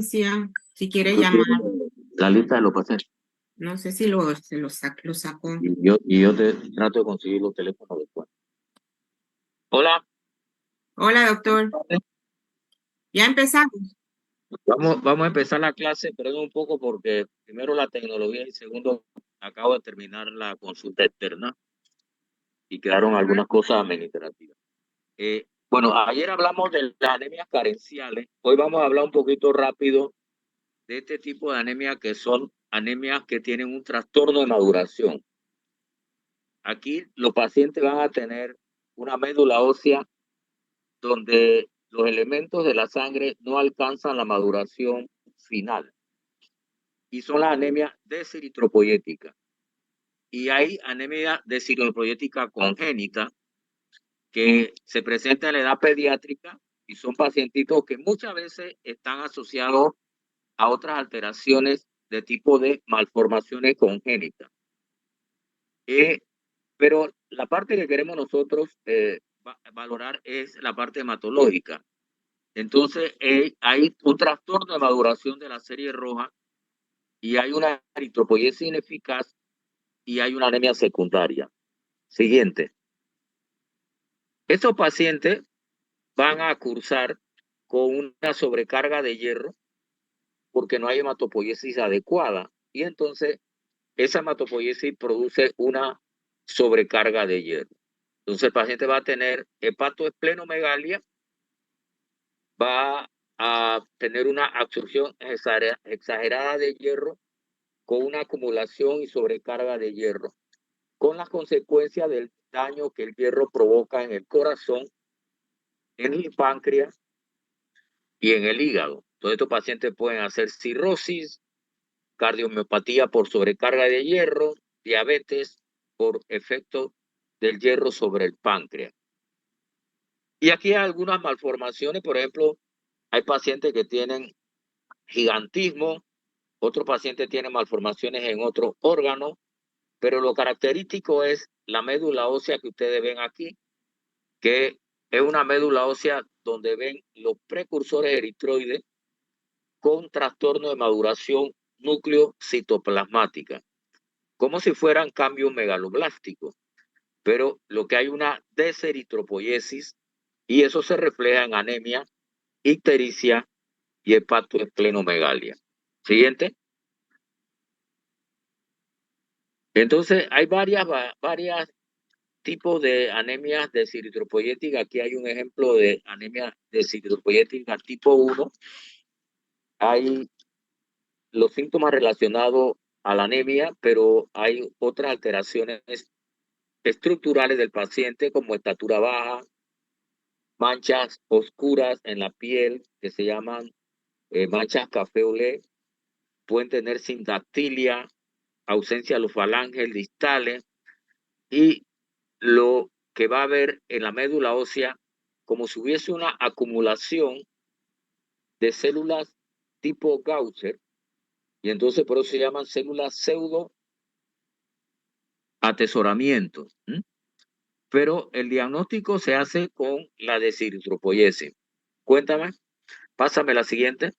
asistencia, si quiere llamar. La lista de los pacientes. No sé si lo sacó. Y yo te trato de conseguir los teléfonos después. Hola. Hola, doctor. Ya empezamos. Vamos a empezar la clase, pero un poco porque primero la tecnología y segundo acabo de terminar la consulta externa y quedaron algunas cosas administrativas. Bueno, ayer hablamos de las anemias carenciales. Hoy vamos a hablar un poquito rápido de este tipo de anemias que son anemias que tienen un trastorno de maduración. Aquí los pacientes van a tener una médula ósea donde los elementos de la sangre no alcanzan la maduración final. Y son las anemias deseritropoyéticas. Y hay anemia deseritropoyética congénita que se presenta en la edad pediátrica y son pacientitos que muchas veces están asociados a otras alteraciones de tipo de malformaciones congénitas. Pero la parte que queremos nosotros valorar es la parte hematológica. Entonces, hay un trastorno de maduración de la serie roja y hay una eritropoyesis ineficaz y hay una anemia secundaria. Siguiente. Estos pacientes van a cursar con una sobrecarga de hierro porque no hay hematopoiesis adecuada y entonces esa hematopoiesis produce una sobrecarga de hierro. Entonces el paciente va a tener hepatoesplenomegalia, va a tener una absorción exagerada de hierro con una acumulación y sobrecarga de hierro, con las consecuencias del daño que el hierro provoca en el corazón, en el páncreas y en el hígado. Todos estos pacientes pueden hacer cirrosis, cardiomiopatía por sobrecarga de hierro, diabetes por efecto del hierro sobre el páncreas. Y aquí hay algunas malformaciones, por ejemplo, hay pacientes que tienen gigantismo, otros pacientes tienen malformaciones en otros órganos, pero lo característico es la médula ósea que ustedes ven aquí, que es una médula ósea donde ven los precursores eritroides con trastorno de maduración núcleo citoplasmática, como si fueran cambios megaloblásticos, pero lo que hay una deseritropoyesis y eso se refleja en anemia, ictericia y hepatoesplenomegalia. Siguiente. Entonces, hay varias tipos de anemias deseritropoyética. Aquí hay un ejemplo de anemia deseritropoyética tipo 1. Hay los síntomas relacionados a la anemia, pero hay otras alteraciones estructurales del paciente como estatura baja, manchas oscuras en la piel que se llaman manchas café olé, pueden tener sindactilia, ausencia de los falanges distales y lo que va a haber en la médula ósea como si hubiese una acumulación de células tipo Gaucher y entonces por eso se llaman células pseudo atesoramiento. Pero el diagnóstico se hace con la deseritropoyesis. Cuéntame, pásame la siguiente.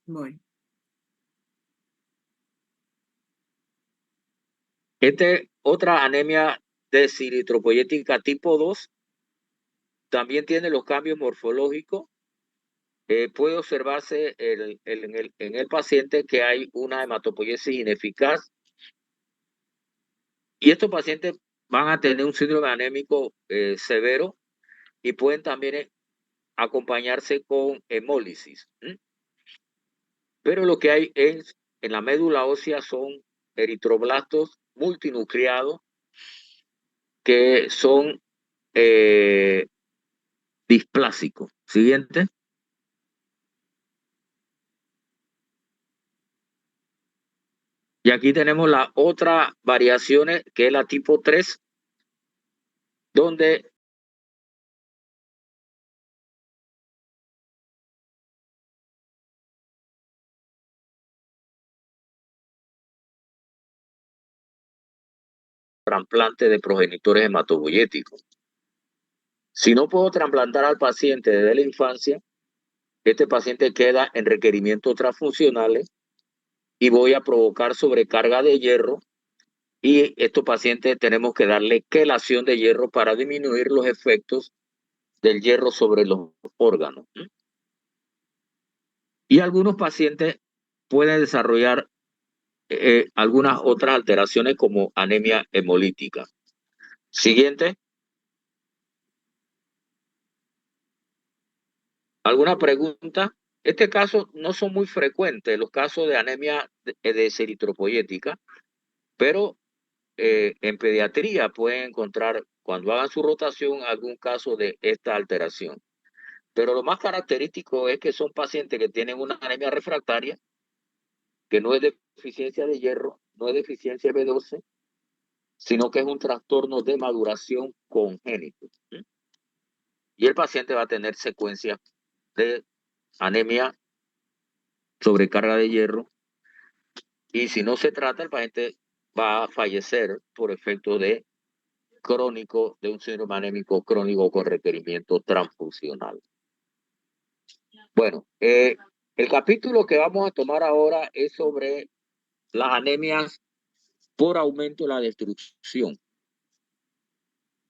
Voy. Otra anemia deseritropoyética tipo 2 también tiene los cambios morfológicos. Puede observarse en el paciente que hay una hematopoiesis ineficaz y estos pacientes van a tener un síndrome anémico severo y pueden también acompañarse con hemólisis. Pero lo que hay en la médula ósea son eritroblastos multinucleados que son displásicos. Siguiente. Y aquí tenemos la otra variación que es la tipo 3, donde trasplante de progenitores hematopoyéticos. Si no puedo trasplantar al paciente desde la infancia, este paciente queda en requerimientos transfuncionales y voy a provocar sobrecarga de hierro. Y estos pacientes tenemos que darle quelación de hierro para disminuir los efectos del hierro sobre los órganos. Y algunos pacientes pueden desarrollar algunas otras alteraciones como anemia hemolítica. Siguiente. ¿Alguna pregunta? Este caso no son muy frecuentes, los casos de anemia de eritropoyética, pero en pediatría pueden encontrar, cuando hagan su rotación, algún caso de esta alteración. Pero lo más característico es que son pacientes que tienen una anemia refractaria, que no es deficiencia de hierro, no es deficiencia B12, sino que es un trastorno de maduración congénito. Y el paciente va a tener secuencias de anemia, sobrecarga de hierro, y si no se trata, el paciente va a fallecer por efecto de crónico, de un síndrome anémico crónico con requerimiento transfusional. Bueno, el capítulo que vamos a tomar ahora es sobre las anemias por aumento de la destrucción.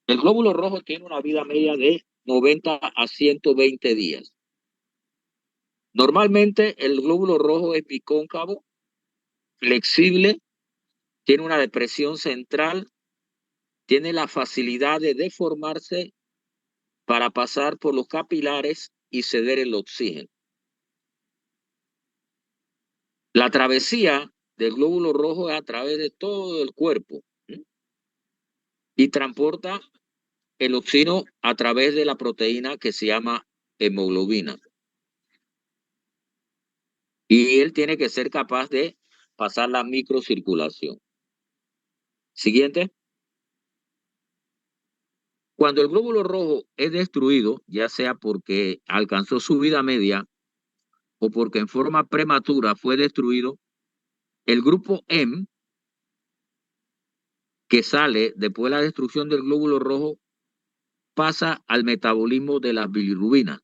El glóbulo rojo tiene una vida media de 90 a 120 días. Normalmente el glóbulo rojo es bicóncavo, flexible, tiene una depresión central, tiene la facilidad de deformarse para pasar por los capilares y ceder el oxígeno. La travesía del glóbulo rojo es a través de todo el cuerpo y transporta el oxígeno a través de la proteína que se llama hemoglobina. Y él tiene que ser capaz de pasar la microcirculación. Siguiente. Cuando el glóbulo rojo es destruido, ya sea porque alcanzó su vida media o porque en forma prematura fue destruido, el grupo M, que sale después de la destrucción del glóbulo rojo, pasa al metabolismo de las bilirrubinas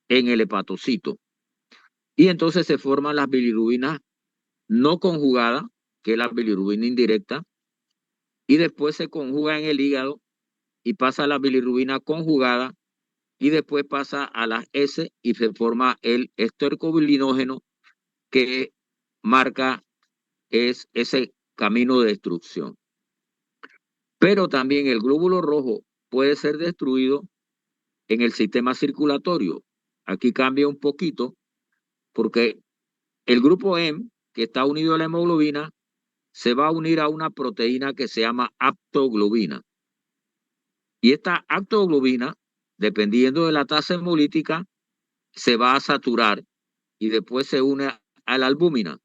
en el hepatocito. Y entonces se forman las bilirrubinas no conjugadas, que es la bilirrubina indirecta, y después se conjuga en el hígado y pasa a la bilirrubina conjugada y después pasa a las S y se forma el estercobilinógeno que marca ese camino de destrucción. Pero también el glóbulo rojo puede ser destruido en el sistema circulatorio. Aquí cambia un poquito porque el grupo M, que está unido a la hemoglobina, se va a unir a una proteína que se llama aptoglobina. Y esta aptoglobina, dependiendo de la tasa hemolítica, se va a saturar y después se une a la albúmina.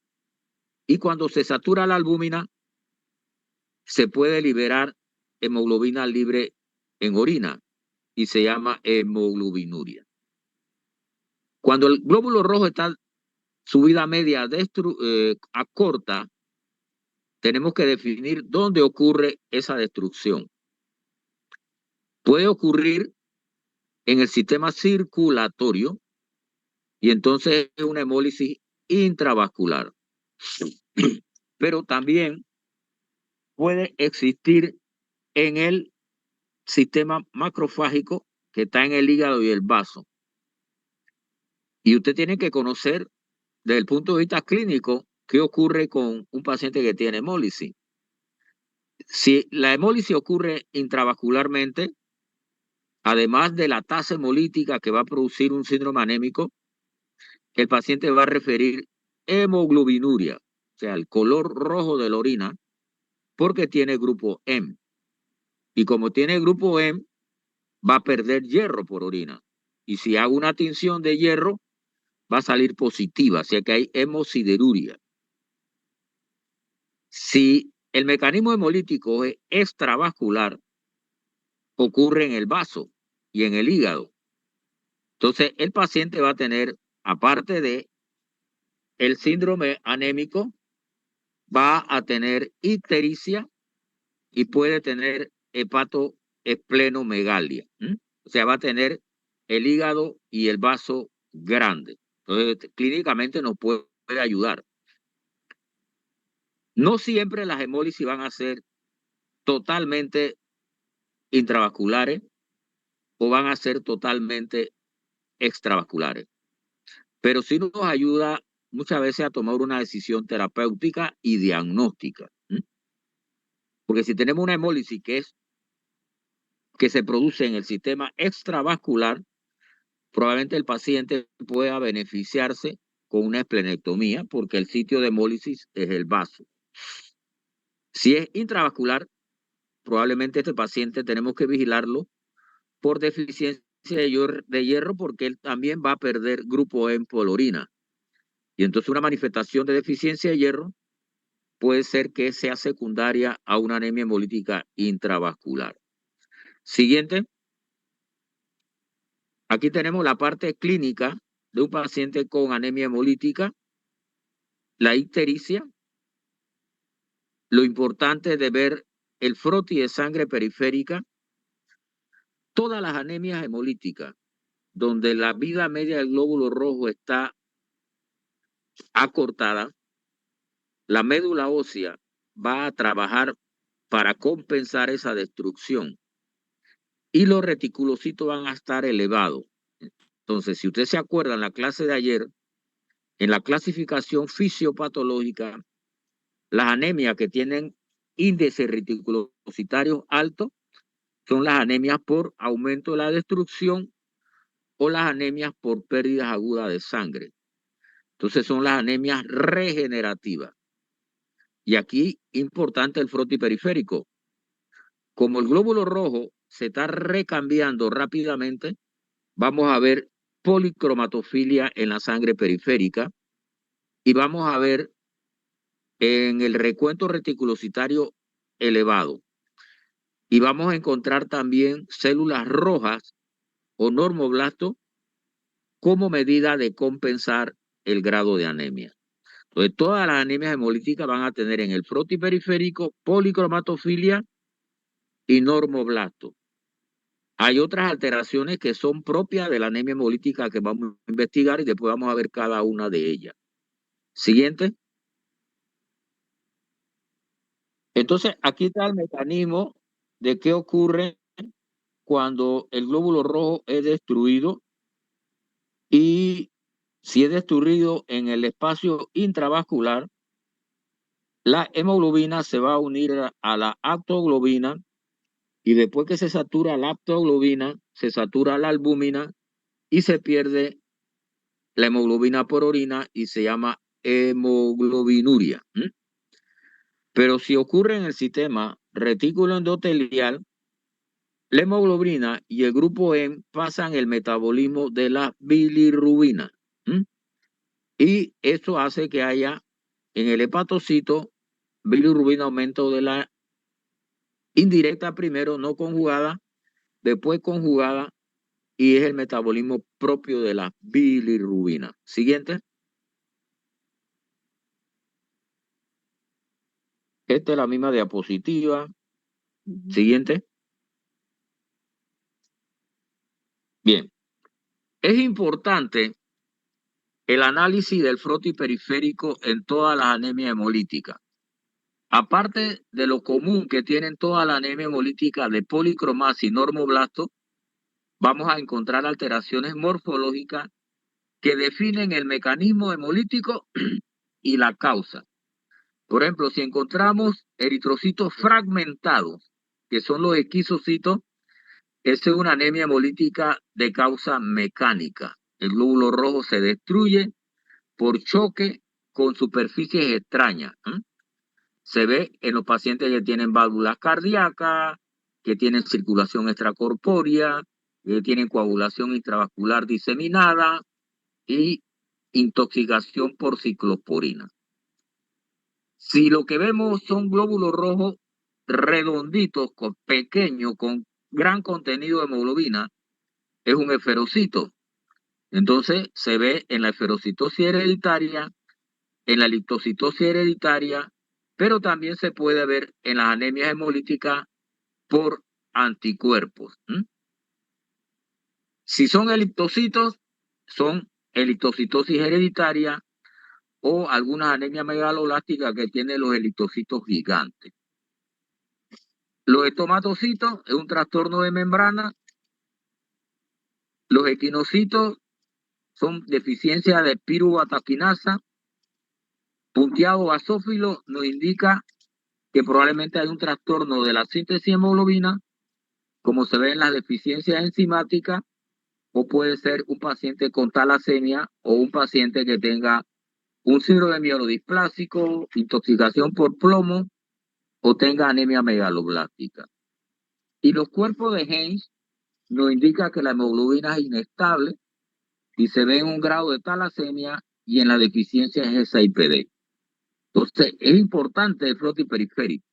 Y cuando se satura la albúmina, se puede liberar hemoglobina libre en orina y se llama hemoglobinuria. Cuando el glóbulo rojo está su vida media corta, tenemos que definir dónde ocurre esa destrucción. Puede ocurrir en el sistema circulatorio y entonces es una hemólisis intravascular. Pero también puede existir en el sistema macrofágico que está en el hígado y el vaso. Y usted tiene que conocer desde el punto de vista clínico qué ocurre con un paciente que tiene hemólisis. Si la hemólisis ocurre intravascularmente, además de la tasa hemolítica que va a producir un síndrome anémico, el paciente va a referir hemoglobinuria, o sea, el color rojo de la orina, porque tiene grupo M. Y como tiene grupo M, va a perder hierro por orina. Y si hago una tinción de hierro, va a salir positiva, o sea que hay hemosideruria. Si el mecanismo hemolítico es extravascular, ocurre en el vaso y en el hígado. Entonces, el paciente va a tener, aparte de el síndrome anémico, va a tener ictericia y puede tener hepatoesplenomegalia. O sea, va a tener el hígado y el vaso grande. Entonces, clínicamente nos puede ayudar. No siempre las hemólisis van a ser totalmente intravasculares o van a ser totalmente extravasculares, pero sí nos ayuda muchas veces a tomar una decisión terapéutica y diagnóstica. Porque si tenemos una hemólisis que se produce en el sistema extravascular, probablemente el paciente pueda beneficiarse con una esplenectomía porque el sitio de hemólisis es el vaso. Si es intravascular, probablemente este paciente tenemos que vigilarlo por deficiencia de hierro porque él también va a perder grupo E por orina. Y entonces una manifestación de deficiencia de hierro puede ser que sea secundaria a una anemia hemolítica intravascular. Siguiente. Aquí tenemos la parte clínica de un paciente con anemia hemolítica, la ictericia. Lo importante de ver el frotis de sangre periférica. Todas las anemias hemolíticas, donde la vida media del glóbulo rojo está acortada, la médula ósea va a trabajar para compensar esa destrucción y los reticulocitos van a estar elevados. Entonces, si usted se acuerda en la clase de ayer, en la clasificación fisiopatológica, las anemias que tienen índices reticulocitarios altos son las anemias por aumento de la destrucción o las anemias por pérdidas agudas de sangre. Entonces son las anemias regenerativas. Y aquí, importante el frotis periférico. Como el glóbulo rojo se está recambiando rápidamente, vamos a ver policromatofilia en la sangre periférica y vamos a ver en el recuento reticulocitario elevado. Y vamos a encontrar también células rojas o normoblastos como medida de compensar el grado de anemia. Entonces, todas las anemias hemolíticas van a tener en el frotis periférico policromatofilia y normoblasto. Hay otras alteraciones que son propias de la anemia hemolítica que vamos a investigar y después vamos a ver cada una de ellas. Siguiente. Entonces, aquí está el mecanismo de qué ocurre cuando el glóbulo rojo es destruido y si es destruido en el espacio intravascular, la hemoglobina se va a unir a la aptoglobina y después que se satura la aptoglobina, se satura la albúmina y se pierde la hemoglobina por orina y se llama hemoglobinuria. Pero si ocurre en el sistema retículo endotelial, la hemoglobina y el grupo M pasan el metabolismo de la bilirrubina. Y eso hace que haya en el hepatocito bilirrubina aumento de la indirecta primero, no conjugada, después conjugada, y es el metabolismo propio de la bilirrubina. Siguiente. Esta es la misma diapositiva. Siguiente. Bien. Es importante el análisis del frotis periférico en todas las anemias hemolíticas. Aparte de lo común que tienen todas las anemias hemolíticas de policromasia y normoblasto, vamos a encontrar alteraciones morfológicas que definen el mecanismo hemolítico y la causa. Por ejemplo, si encontramos eritrocitos fragmentados, que son los esquizocitos, esa es una anemia hemolítica de causa mecánica. El glóbulo rojo se destruye por choque con superficies extrañas. Se ve en los pacientes que tienen válvulas cardíacas, que tienen circulación extracorpórea, que tienen coagulación intravascular diseminada y intoxicación por ciclosporina. Si lo que vemos son glóbulos rojos redonditos, pequeños, con gran contenido de hemoglobina, es un esferocito. Entonces se ve en la esferocitosis hereditaria, en la liptocitosis hereditaria, pero también se puede ver en las anemias hemolíticas por anticuerpos. Si son eliptocitos, son eritrocitosis hereditaria o algunas anemias megaloblásticas que tienen los eritrocitos gigantes. Los estomatocitos es un trastorno de membrana. Los equinocitos son deficiencia de piruvataquinasa. Punteado basófilo nos indica que probablemente hay un trastorno de la síntesis de hemoglobina, como se ve en las deficiencias enzimáticas, o puede ser un paciente con talasemia o un paciente que tenga un síndrome mielodisplásico, intoxicación por plomo o tenga anemia megaloblástica. Y los cuerpos de Heinz nos indica que la hemoglobina es inestable y se ve en un grado de talasemia y en la deficiencia es SIPD. Entonces, es importante el flote periférico.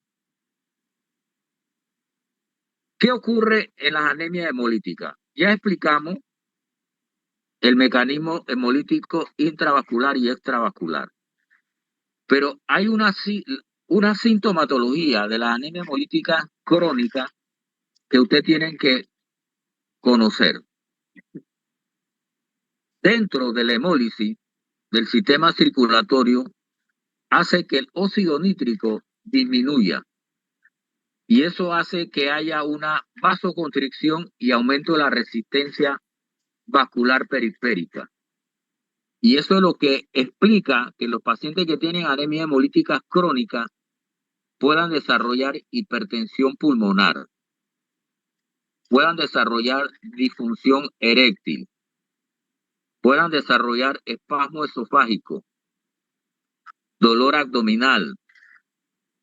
¿Qué ocurre en las anemias hemolíticas? Ya explicamos el mecanismo hemolítico intravascular y extravascular. Pero hay una sintomatología de la anemia hemolítica crónica que usted tiene que conocer. Dentro de la hemólisis del sistema circulatorio hace que el óxido nítrico disminuya y eso hace que haya una vasoconstricción y aumento de la resistencia vascular periférica. Y eso es lo que explica que los pacientes que tienen anemia hemolítica crónica puedan desarrollar hipertensión pulmonar, puedan desarrollar disfunción eréctil, puedan desarrollar espasmo esofágico, dolor abdominal,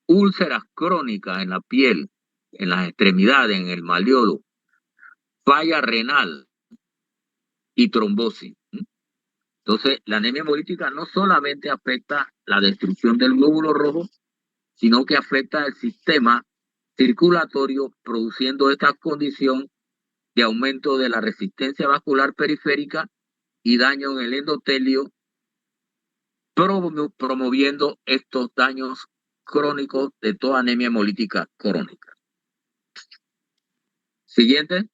úlceras crónicas en la piel, en las extremidades, en el malleolo, falla renal y trombosis. Entonces, la anemia hemolítica no solamente afecta la destrucción del glóbulo rojo, sino que afecta el sistema circulatorio, produciendo esta condición de aumento de la resistencia vascular periférica y daño en el endotelio, promoviendo estos daños crónicos de toda anemia hemolítica crónica. Siguiente.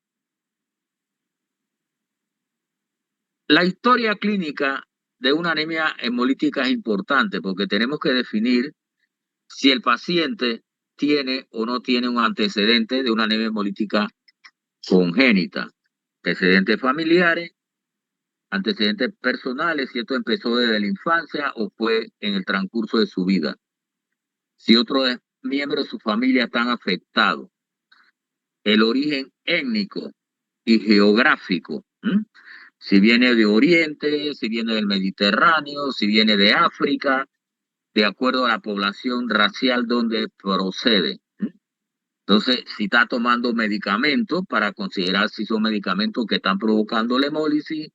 La historia clínica de una anemia hemolítica es importante porque tenemos que definir si el paciente tiene o no tiene un antecedente de una anemia hemolítica congénita, antecedentes familiares, antecedentes personales, si esto empezó desde la infancia o fue en el transcurso de su vida. Si otros miembros de su familia están afectados, el origen étnico y geográfico, si viene de Oriente, si viene del Mediterráneo, si viene de África, de acuerdo a la población racial donde procede. Entonces, si está tomando medicamentos para considerar si son medicamentos que están provocando la hemólisis,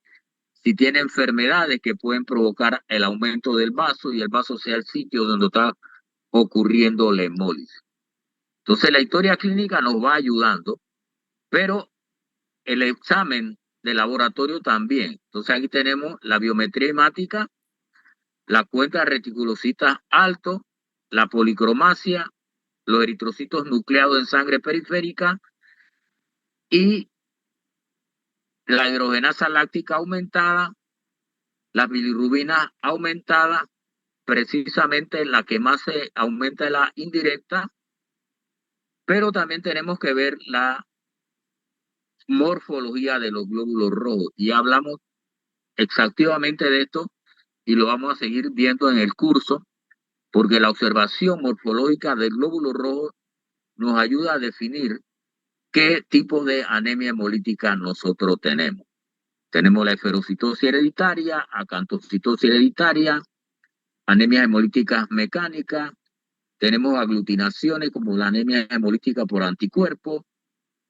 si tiene enfermedades que pueden provocar el aumento del vaso y el vaso sea el sitio donde está ocurriendo la hemólisis. Entonces, la historia clínica nos va ayudando, pero el examen de laboratorio también. Entonces, aquí tenemos la biometría hemática, la cuenta de reticulocitos alto, la policromasia, los eritrocitos nucleados en sangre periférica y la hidrogenasa láctica aumentada, la bilirrubina aumentada, precisamente la que más se aumenta es la indirecta, pero también tenemos que ver la morfología de los glóbulos rojos y hablamos exhaustivamente de esto y lo vamos a seguir viendo en el curso porque la observación morfológica del glóbulo rojo nos ayuda a definir qué tipo de anemia hemolítica nosotros tenemos. Tenemos la esferocitosis hereditaria, acantocitosis hereditaria, anemias hemolíticas mecánicas, tenemos aglutinaciones como la anemia hemolítica por anticuerpos,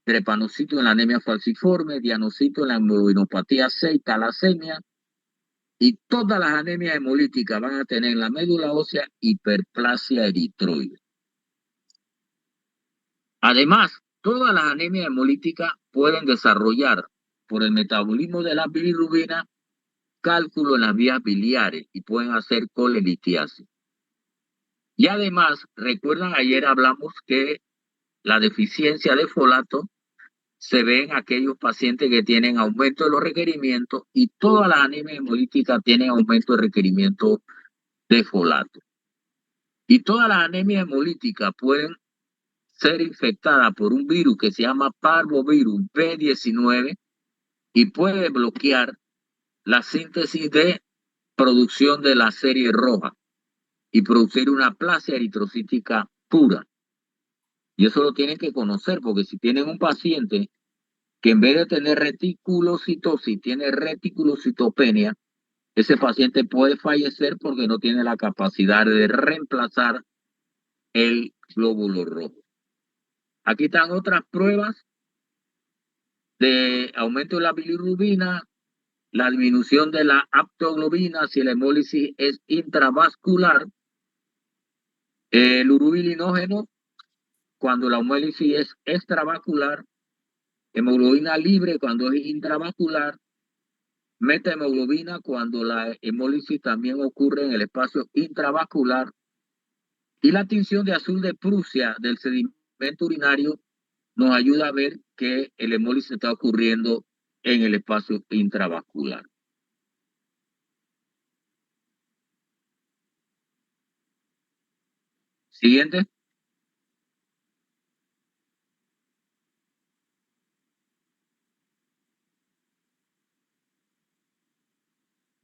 trepanocito en la anemia falciforme, dianocito en la hemoglobinopatía 6, talasemia, y todas las anemias hemolíticas van a tener en la médula ósea hiperplasia eritroide. Además, todas las anemias hemolíticas pueden desarrollar por el metabolismo de la bilirrubina cálculo en las vías biliares y pueden hacer colelitiasis. Y además, recuerdan, ayer hablamos que la deficiencia de folato se ven aquellos pacientes que tienen aumento de los requerimientos y todas las anemias hemolíticas tienen aumento de requerimiento de folato. Y todas las anemias hemolíticas pueden ser infectadas por un virus que se llama parvovirus B19 y puede bloquear la síntesis de producción de la serie roja y producir una plasia eritrocítica pura. Y eso lo tienen que conocer, porque si tienen un paciente que en vez de tener reticulocitosis, tiene reticulocitopenia, ese paciente puede fallecer porque no tiene la capacidad de reemplazar el glóbulo rojo. Aquí están otras pruebas de aumento de la bilirrubina, la disminución de la aptoglobina si la hemólisis es intravascular, el urobilinógeno cuando la hemólisis es extravascular, hemoglobina libre cuando es intravascular, metahemoglobina cuando la hemólisis también ocurre en el espacio intravascular, y la tinción de azul de Prusia del sedimento urinario nos ayuda a ver que el hemólisis está ocurriendo en el espacio intravascular. Siguiente.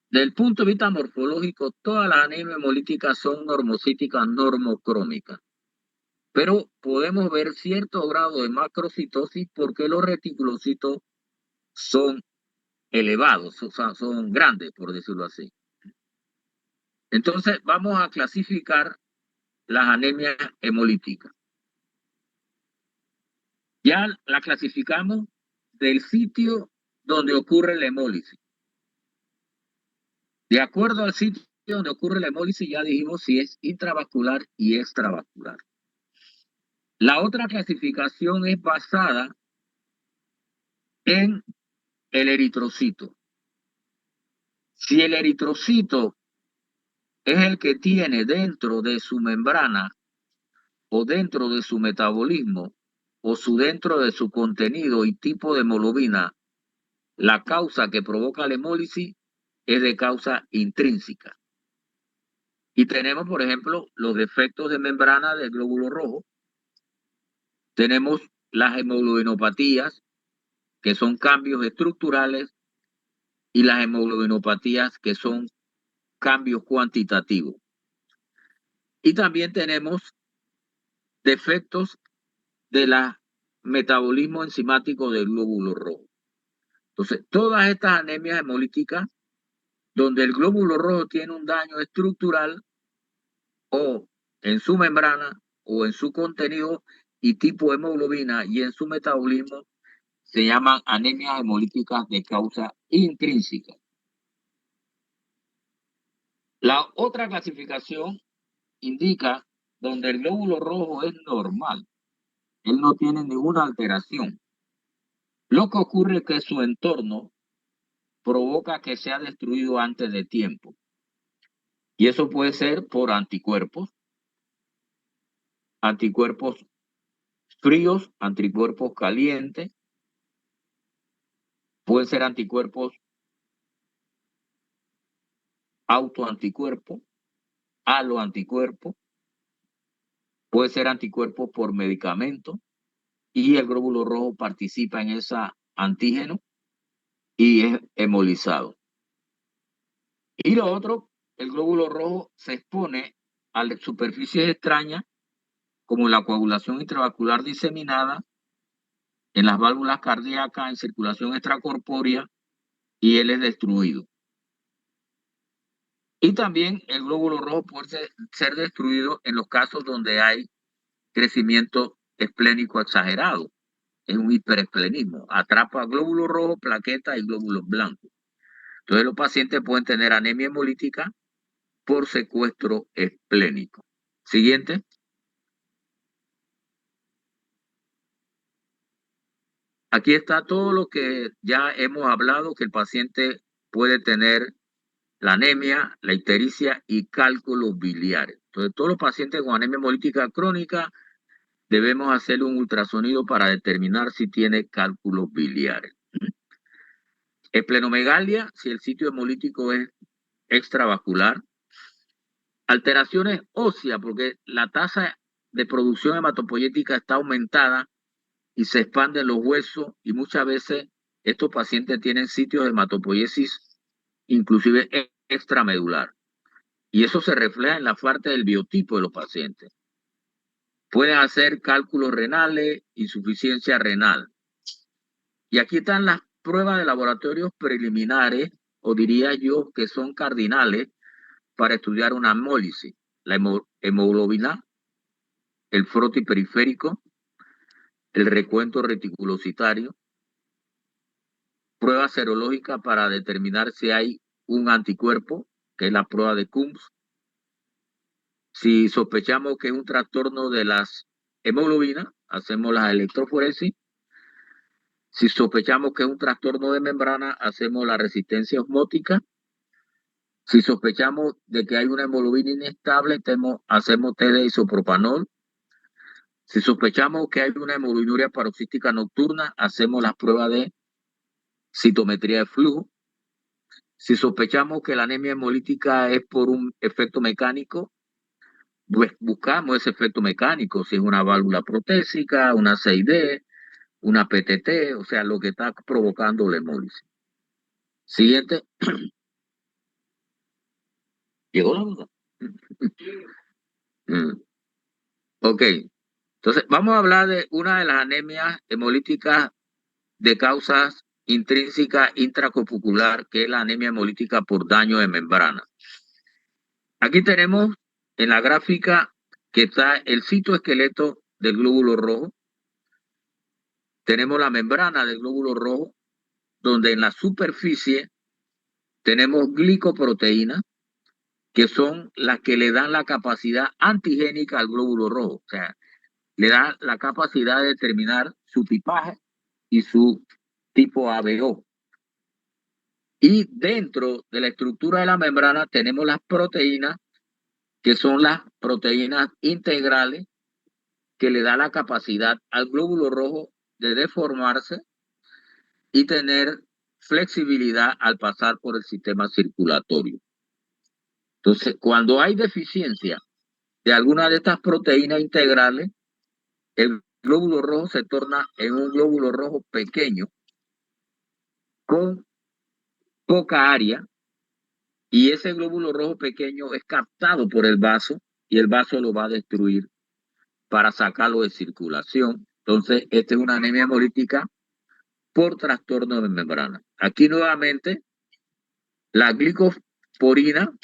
Del punto de vista morfológico, todas las anemias hemolíticas son normocíticas normocrómicas, pero podemos ver cierto grado de macrocitosis porque los reticulocitos son elevados, o sea, son grandes, por decirlo así. Entonces, vamos a clasificar las anemias hemolíticas. Ya la clasificamos del sitio donde ocurre la hemólisis. De acuerdo al sitio donde ocurre la hemólisis, ya dijimos si es intravascular y extravascular. La otra clasificación es basada en el eritrocito. Si el eritrocito es el que tiene dentro de su membrana o dentro de su metabolismo o dentro de su contenido y tipo de hemoglobina, la causa que provoca la hemólisis es de causa intrínseca. Y tenemos, por ejemplo, los defectos de membrana del glóbulo rojo. Tenemos las hemoglobinopatías, que son cambios estructurales, y las hemoglobinopatías, que son cambios cuantitativos. Y también tenemos defectos de la metabolismo enzimático del glóbulo rojo. Entonces, todas estas anemias hemolíticas, donde el glóbulo rojo tiene un daño estructural o en su membrana o en su contenido y tipo de hemoglobina y en su metabolismo, se llaman anemias hemolíticas de causa intrínseca. La otra clasificación indica donde el glóbulo rojo es normal. Él no tiene ninguna alteración. Lo que ocurre es que su entorno provoca que sea destruido antes de tiempo. Y eso puede ser por anticuerpos fríos, anticuerpos calientes, pueden ser anticuerpos autoanticuerpos, aloanticuerpos, puede ser anticuerpos por medicamento, y el glóbulo rojo participa en ese antígeno y es hemolizado. Y lo otro, el glóbulo rojo se expone a superficies extrañas como la coagulación intravascular diseminada, en las válvulas cardíacas, en circulación extracorpórea, y él es destruido. Y también el glóbulo rojo puede ser destruido en los casos donde hay crecimiento esplénico exagerado. Es un hiperesplenismo. Atrapa glóbulos rojos, plaquetas y glóbulos blancos. Entonces los pacientes pueden tener anemia hemolítica por secuestro esplénico. Siguiente. Aquí está todo lo que ya hemos hablado, que el paciente puede tener la anemia, la ictericia y cálculos biliares. Entonces, todos los pacientes con anemia hemolítica crónica debemos hacer un ultrasonido para determinar si tiene cálculos biliares. Esplenomegalia, si el sitio hemolítico es extravascular. Alteraciones óseas, porque la tasa de producción hematopoyética está aumentada y se expanden los huesos, y muchas veces estos pacientes tienen sitios de hematopoiesis inclusive extramedular. Y eso se refleja en la falta del biotipo de los pacientes. Pueden hacer cálculos renales, insuficiencia renal. Y aquí están las pruebas de laboratorios preliminares, o diría yo que son cardinales, para estudiar una hemólisis. La hemoglobina, el frotis periférico, el recuento reticulocitario, prueba serológica para determinar si hay un anticuerpo, que es la prueba de Coombs. Si sospechamos que es un trastorno de las hemoglobinas, hacemos la electroforesis. Si sospechamos que es un trastorno de membrana, hacemos la resistencia osmótica. Si sospechamos de que hay una hemoglobina inestable, hacemos test de isopropanol. Si sospechamos que hay una hemoglobinuria paroxística nocturna, hacemos las pruebas de citometría de flujo. Si sospechamos que la anemia hemolítica es por un efecto mecánico, pues buscamos ese efecto mecánico, si es una válvula protésica, una CID, una PTT, o sea, lo que está provocando la hemólisis. Siguiente. ¿Llegó la duda? Ok. Entonces, vamos a hablar de una de las anemias hemolíticas de causas intrínseca intracorpuscular, que es la anemia hemolítica por daño de membrana. Aquí tenemos en la gráfica que está el citoesqueleto del glóbulo rojo. Tenemos la membrana del glóbulo rojo, donde en la superficie tenemos glicoproteínas, que son las que le dan la capacidad antigénica al glóbulo rojo. O sea, le da la capacidad de determinar su tipaje y su tipo ABO. Y dentro de la estructura de la membrana tenemos las proteínas, que son las proteínas integrales, que le da la capacidad al glóbulo rojo de deformarse y tener flexibilidad al pasar por el sistema circulatorio. Entonces, cuando hay deficiencia de alguna de estas proteínas integrales, el glóbulo rojo se torna en un glóbulo rojo pequeño con poca área, y ese glóbulo rojo pequeño es captado por el vaso y el vaso lo va a destruir para sacarlo de circulación. Entonces, esta es una anemia hemolítica por trastorno de membrana. Aquí nuevamente, la glicosporina,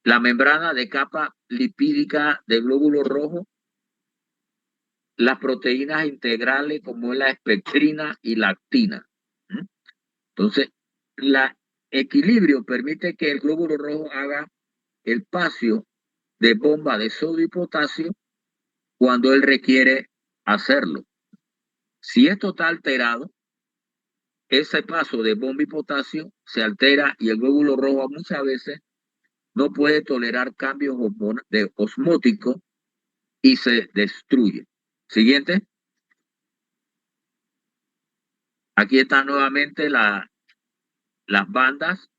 la membrana de capa lipídica del glóbulo rojo, las proteínas integrales como es la espectrina y la actina. Entonces, el equilibrio permite que el glóbulo rojo haga el paseo de bomba de sodio y potasio cuando él requiere hacerlo. Si esto está alterado, ese paso de bomba y potasio se altera y el glóbulo rojo muchas veces no puede tolerar cambios osmóticos y se destruye. Siguiente. Aquí están nuevamente las bandas,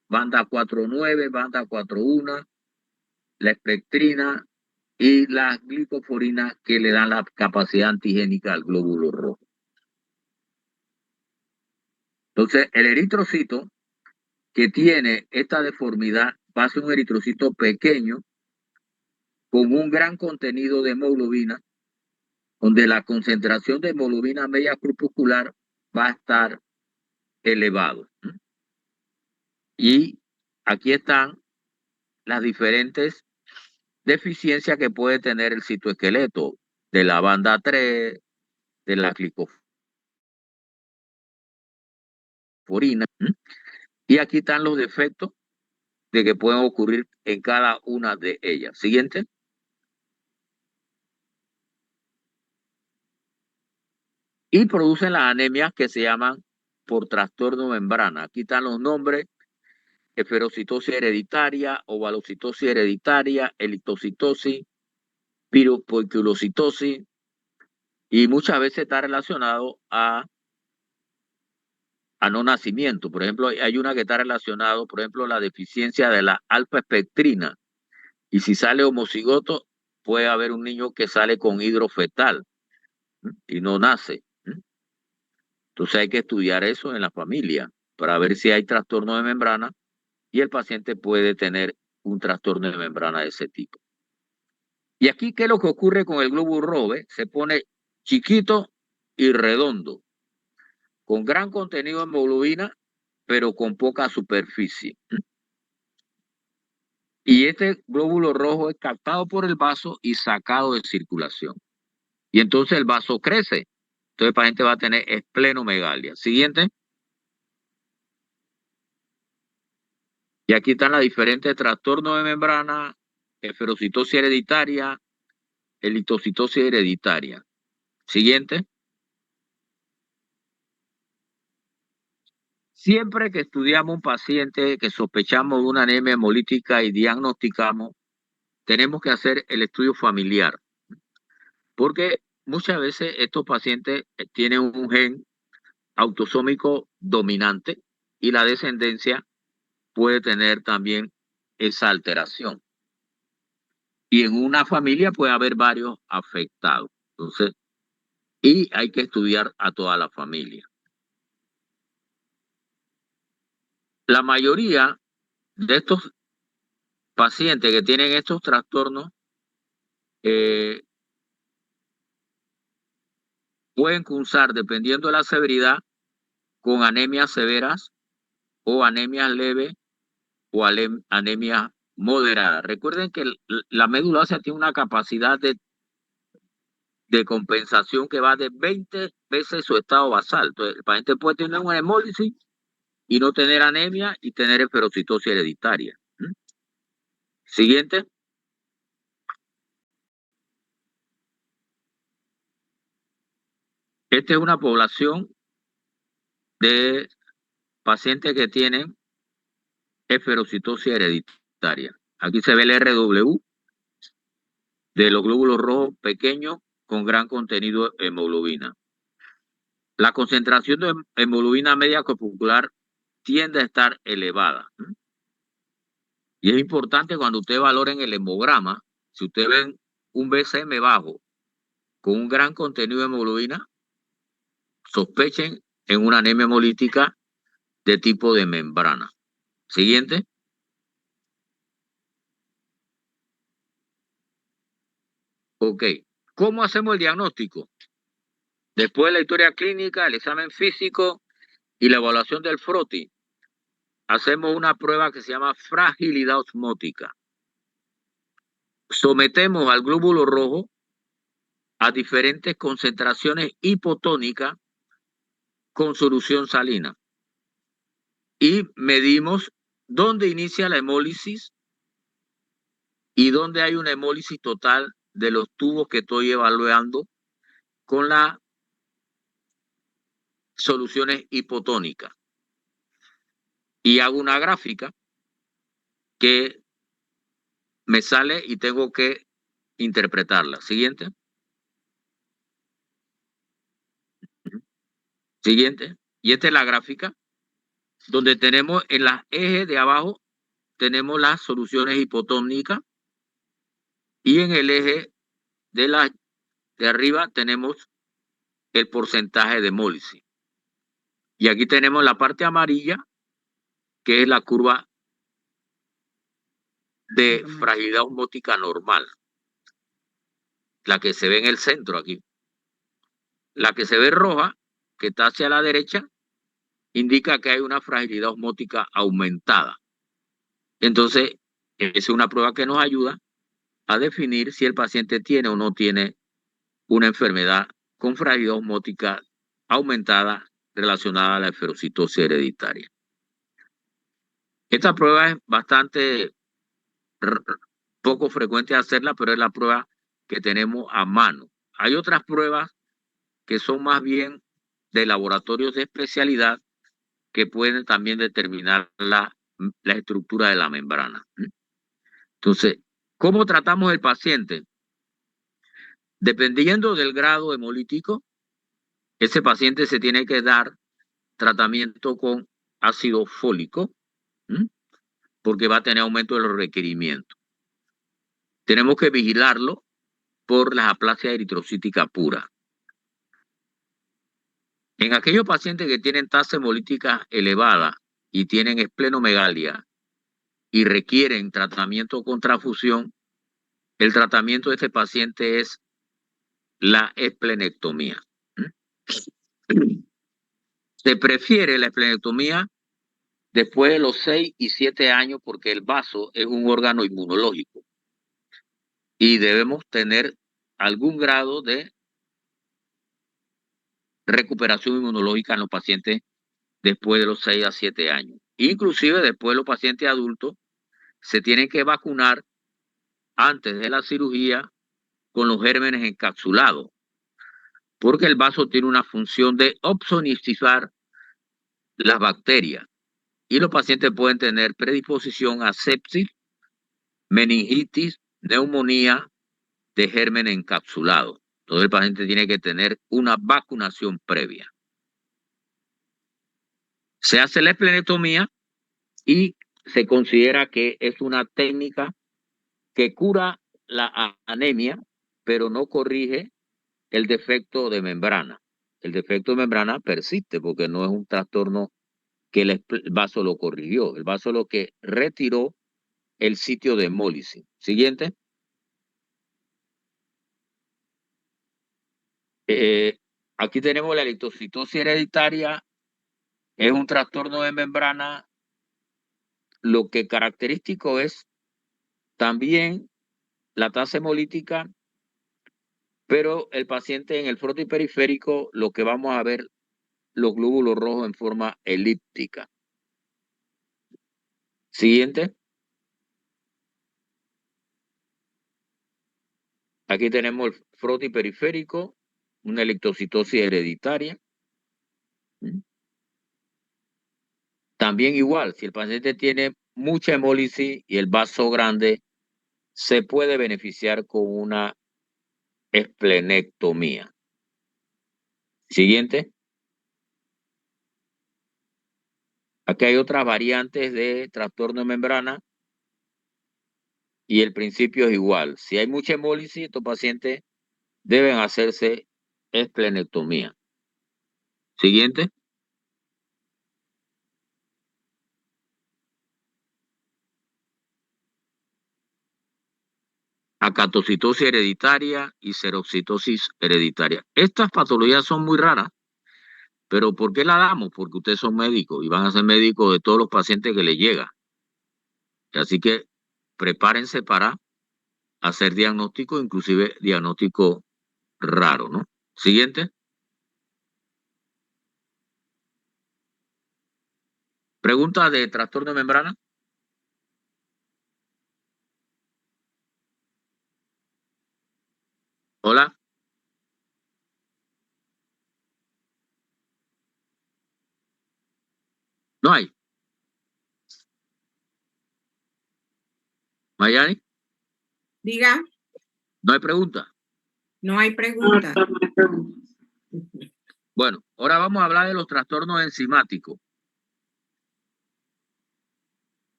banda 4.9, banda 4.1, la espectrina y la glicoforina, que le dan la capacidad antigénica al glóbulo rojo. Entonces, el eritrocito que tiene esta deformidad va a ser un eritrocito pequeño con un gran contenido de hemoglobina, donde la concentración de hemoglobina media corpuscular va a estar elevado. Y aquí están las diferentes deficiencias que puede tener el citoesqueleto de la banda 3, de la glicoforina. Y aquí están los defectos de que pueden ocurrir en cada una de ellas. Siguiente. Y producen las anemias que se llaman por trastorno de membrana. Aquí están los nombres: esferocitosis hereditaria, ovalocitosis hereditaria, eritocitosis, espiropoiquilocitosis, y muchas veces está relacionado a no nacimiento. Por ejemplo, hay una que está relacionado, por ejemplo, la deficiencia de la alfa-espectrina. Y si sale homocigoto, puede haber un niño que sale con hidrofetal y no nace. Entonces hay que estudiar eso en la familia para ver si hay trastorno de membrana y el paciente puede tener un trastorno de membrana de ese tipo. Y aquí, ¿qué es lo que ocurre con el glóbulo rojo? Se pone chiquito y redondo, con gran contenido de hemoglobina, pero con poca superficie. Y este glóbulo rojo es captado por el vaso y sacado de circulación. Y entonces el vaso crece. Entonces el paciente va a tener esplenomegalia. Siguiente. Y aquí están las diferentes trastornos de membrana, esferocitosis hereditaria, eritocitosis hereditaria. Siguiente. Siempre que estudiamos un paciente que sospechamos de una anemia hemolítica y diagnosticamos, tenemos que hacer el estudio familiar, porque muchas veces estos pacientes tienen un gen autosómico dominante y la descendencia puede tener también esa alteración. Y en una familia puede haber varios afectados. Entonces, y hay que estudiar a toda la familia. La mayoría de estos pacientes que tienen estos trastornos pueden cursar, dependiendo de la severidad, con anemias severas o anemias leves o anemias moderadas. Recuerden que la médula ósea tiene una capacidad de compensación que va de 20 veces su estado basal. Entonces, el paciente puede tener una hemólisis y no tener anemia y tener esferocitosis hereditaria. Siguiente. Esta es una población de pacientes que tienen esferocitosis hereditaria. Aquí se ve el RW de los glóbulos rojos pequeños con gran contenido de hemoglobina. La concentración de hemoglobina media corpuscular tiende a estar elevada. Y es importante cuando usted valoren el hemograma, si usted ven un BCM bajo con un gran contenido de hemoglobina, sospechen en una anemia hemolítica de tipo de membrana. Siguiente. Ok. ¿Cómo hacemos el diagnóstico? Después de la historia clínica, el examen físico y la evaluación del froti, hacemos una prueba que se llama fragilidad osmótica. Sometemos al glóbulo rojo a diferentes concentraciones hipotónicas con solución salina y medimos dónde inicia la hemólisis y dónde hay una hemólisis total de los tubos que estoy evaluando con las soluciones hipotónicas. Y hago una gráfica que me sale y tengo que interpretarla. Siguiente. Siguiente. Y esta es la gráfica donde tenemos en las ejes de abajo tenemos las soluciones hipotónicas y en el eje de arriba tenemos el porcentaje de hemólisis. Y aquí tenemos la parte amarilla, que es la curva de fragilidad osmótica normal, la que se ve en el centro aquí. La que se ve roja, que está hacia la derecha, indica que hay una fragilidad osmótica aumentada. Entonces, es una prueba que nos ayuda a definir si el paciente tiene o no tiene una enfermedad con fragilidad osmótica aumentada relacionada a la esferocitosis hereditaria. Esta prueba es bastante poco frecuente hacerla, pero es la prueba que tenemos a mano. Hay otras pruebas que son más bien de laboratorios de especialidad que pueden también determinar la estructura de la membrana. Entonces, ¿cómo tratamos el paciente? Dependiendo del grado hemolítico, ese paciente se tiene que dar tratamiento con ácido fólico, ¿m? Porque va a tener aumento de los requerimientos. Tenemos que vigilarlo por la aplasia eritrocítica pura. En aquellos pacientes que tienen tasa hemolítica elevada y tienen esplenomegalia y requieren tratamiento con transfusión, el tratamiento de este paciente es la esplenectomía. Se prefiere la esplenectomía después de los 6 y 7 años porque el vaso es un órgano inmunológico y debemos tener algún grado de recuperación inmunológica en los pacientes después de los 6 a 7 años. Inclusive después los pacientes adultos se tienen que vacunar antes de la cirugía con los gérmenes encapsulados, porque el vaso tiene una función de opsonizar las bacterias y los pacientes pueden tener predisposición a sepsis, meningitis, neumonía de germen encapsulado. Todo el paciente tiene que tener una vacunación previa. Se hace la esplenectomía y se considera que es una técnica que cura la anemia, pero no corrige el defecto de membrana. El defecto de membrana persiste porque no es un trastorno que el vaso lo corrigió. El vaso lo que retiró el sitio de hemólisis. Siguiente. Aquí tenemos la eritrocitosis hereditaria. Es un trastorno de membrana. Lo que característico es también la tasa hemolítica, pero el paciente en el frotis periférico lo que vamos a ver los glóbulos rojos en forma elíptica. Siguiente. Aquí tenemos el frotis periférico, una electrocitosis hereditaria. También igual, si el paciente tiene mucha hemólisis y el vaso grande, se puede beneficiar con una esplenectomía. Siguiente. Aquí hay otras variantes de trastorno de membrana y el principio es igual. Si hay mucha hemólisis, estos pacientes deben hacerse esplenectomía. Siguiente. Acantocitosis hereditaria y seroxitosis hereditaria. Estas patologías son muy raras, pero ¿por qué la damos? Porque ustedes son médicos y van a ser médicos de todos los pacientes que les llega. Así que prepárense para hacer diagnóstico, inclusive diagnóstico raro, ¿no? Siguiente. Pregunta de trastorno de membrana. Hola. No hay. Mayani, Diga, no hay pregunta. no hay pregunta. Bueno, ahora vamos a hablar de los trastornos enzimáticos.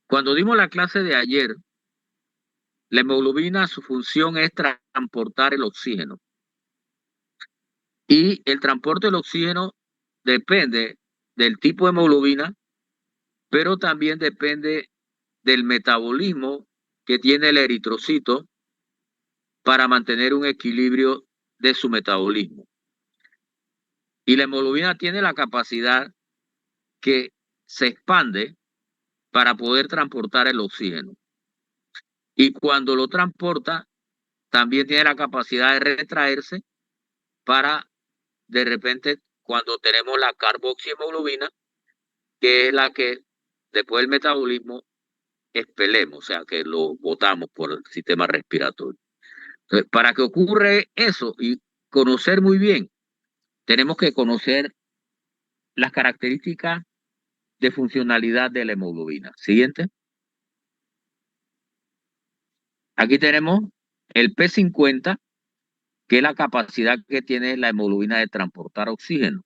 Cuando dimos la clase de ayer, la hemoglobina, su función es transportar el oxígeno. Y el transporte del oxígeno depende del tipo de hemoglobina, pero también depende del metabolismo que tiene el eritrocito para mantener un equilibrio de su metabolismo. Y la hemoglobina tiene la capacidad que se expande para poder transportar el oxígeno. Y cuando lo transporta, también tiene la capacidad de retraerse para, de repente, cuando tenemos la carboxihemoglobina, que es la que después del metabolismo expelemos, o sea, que lo botamos por el sistema respiratorio. Entonces, para que ocurra eso y conocer muy bien, tenemos que conocer las características de funcionalidad de la hemoglobina. Siguiente. Aquí tenemos el P50, que es la capacidad que tiene la hemoglobina de transportar oxígeno.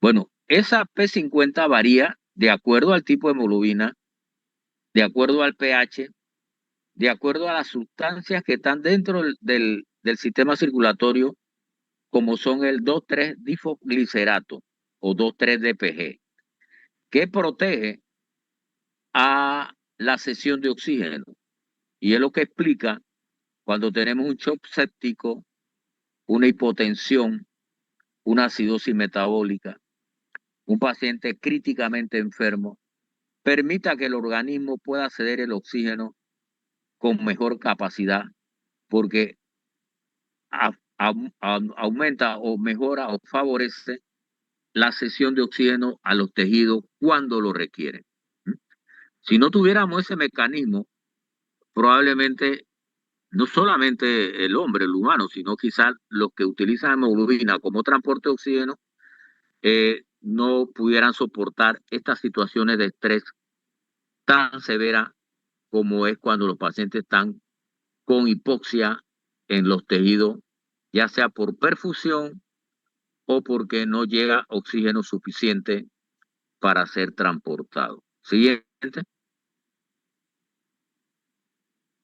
Bueno, esa P50 varía de acuerdo al tipo de hemoglobina, de acuerdo al pH, de acuerdo a las sustancias que están dentro del sistema circulatorio, como son el 2,3-difosglicerato o 2,3-DPG, que protege a la cesión de oxígeno. Y es lo que explica cuando tenemos un shock séptico, una hipotensión, una acidosis metabólica, un paciente críticamente enfermo, permita que el organismo pueda ceder el oxígeno con mejor capacidad, porque aumenta o mejora o favorece la cesión de oxígeno a los tejidos cuando lo requieren. Si no tuviéramos ese mecanismo, probablemente no solamente el hombre, el humano, sino quizás los que utilizan hemoglobina como transporte de oxígeno, no pudieran soportar estas situaciones de estrés tan severas como es cuando los pacientes están con hipoxia en los tejidos, ya sea por perfusión o porque no llega oxígeno suficiente para ser transportado. Siguiente.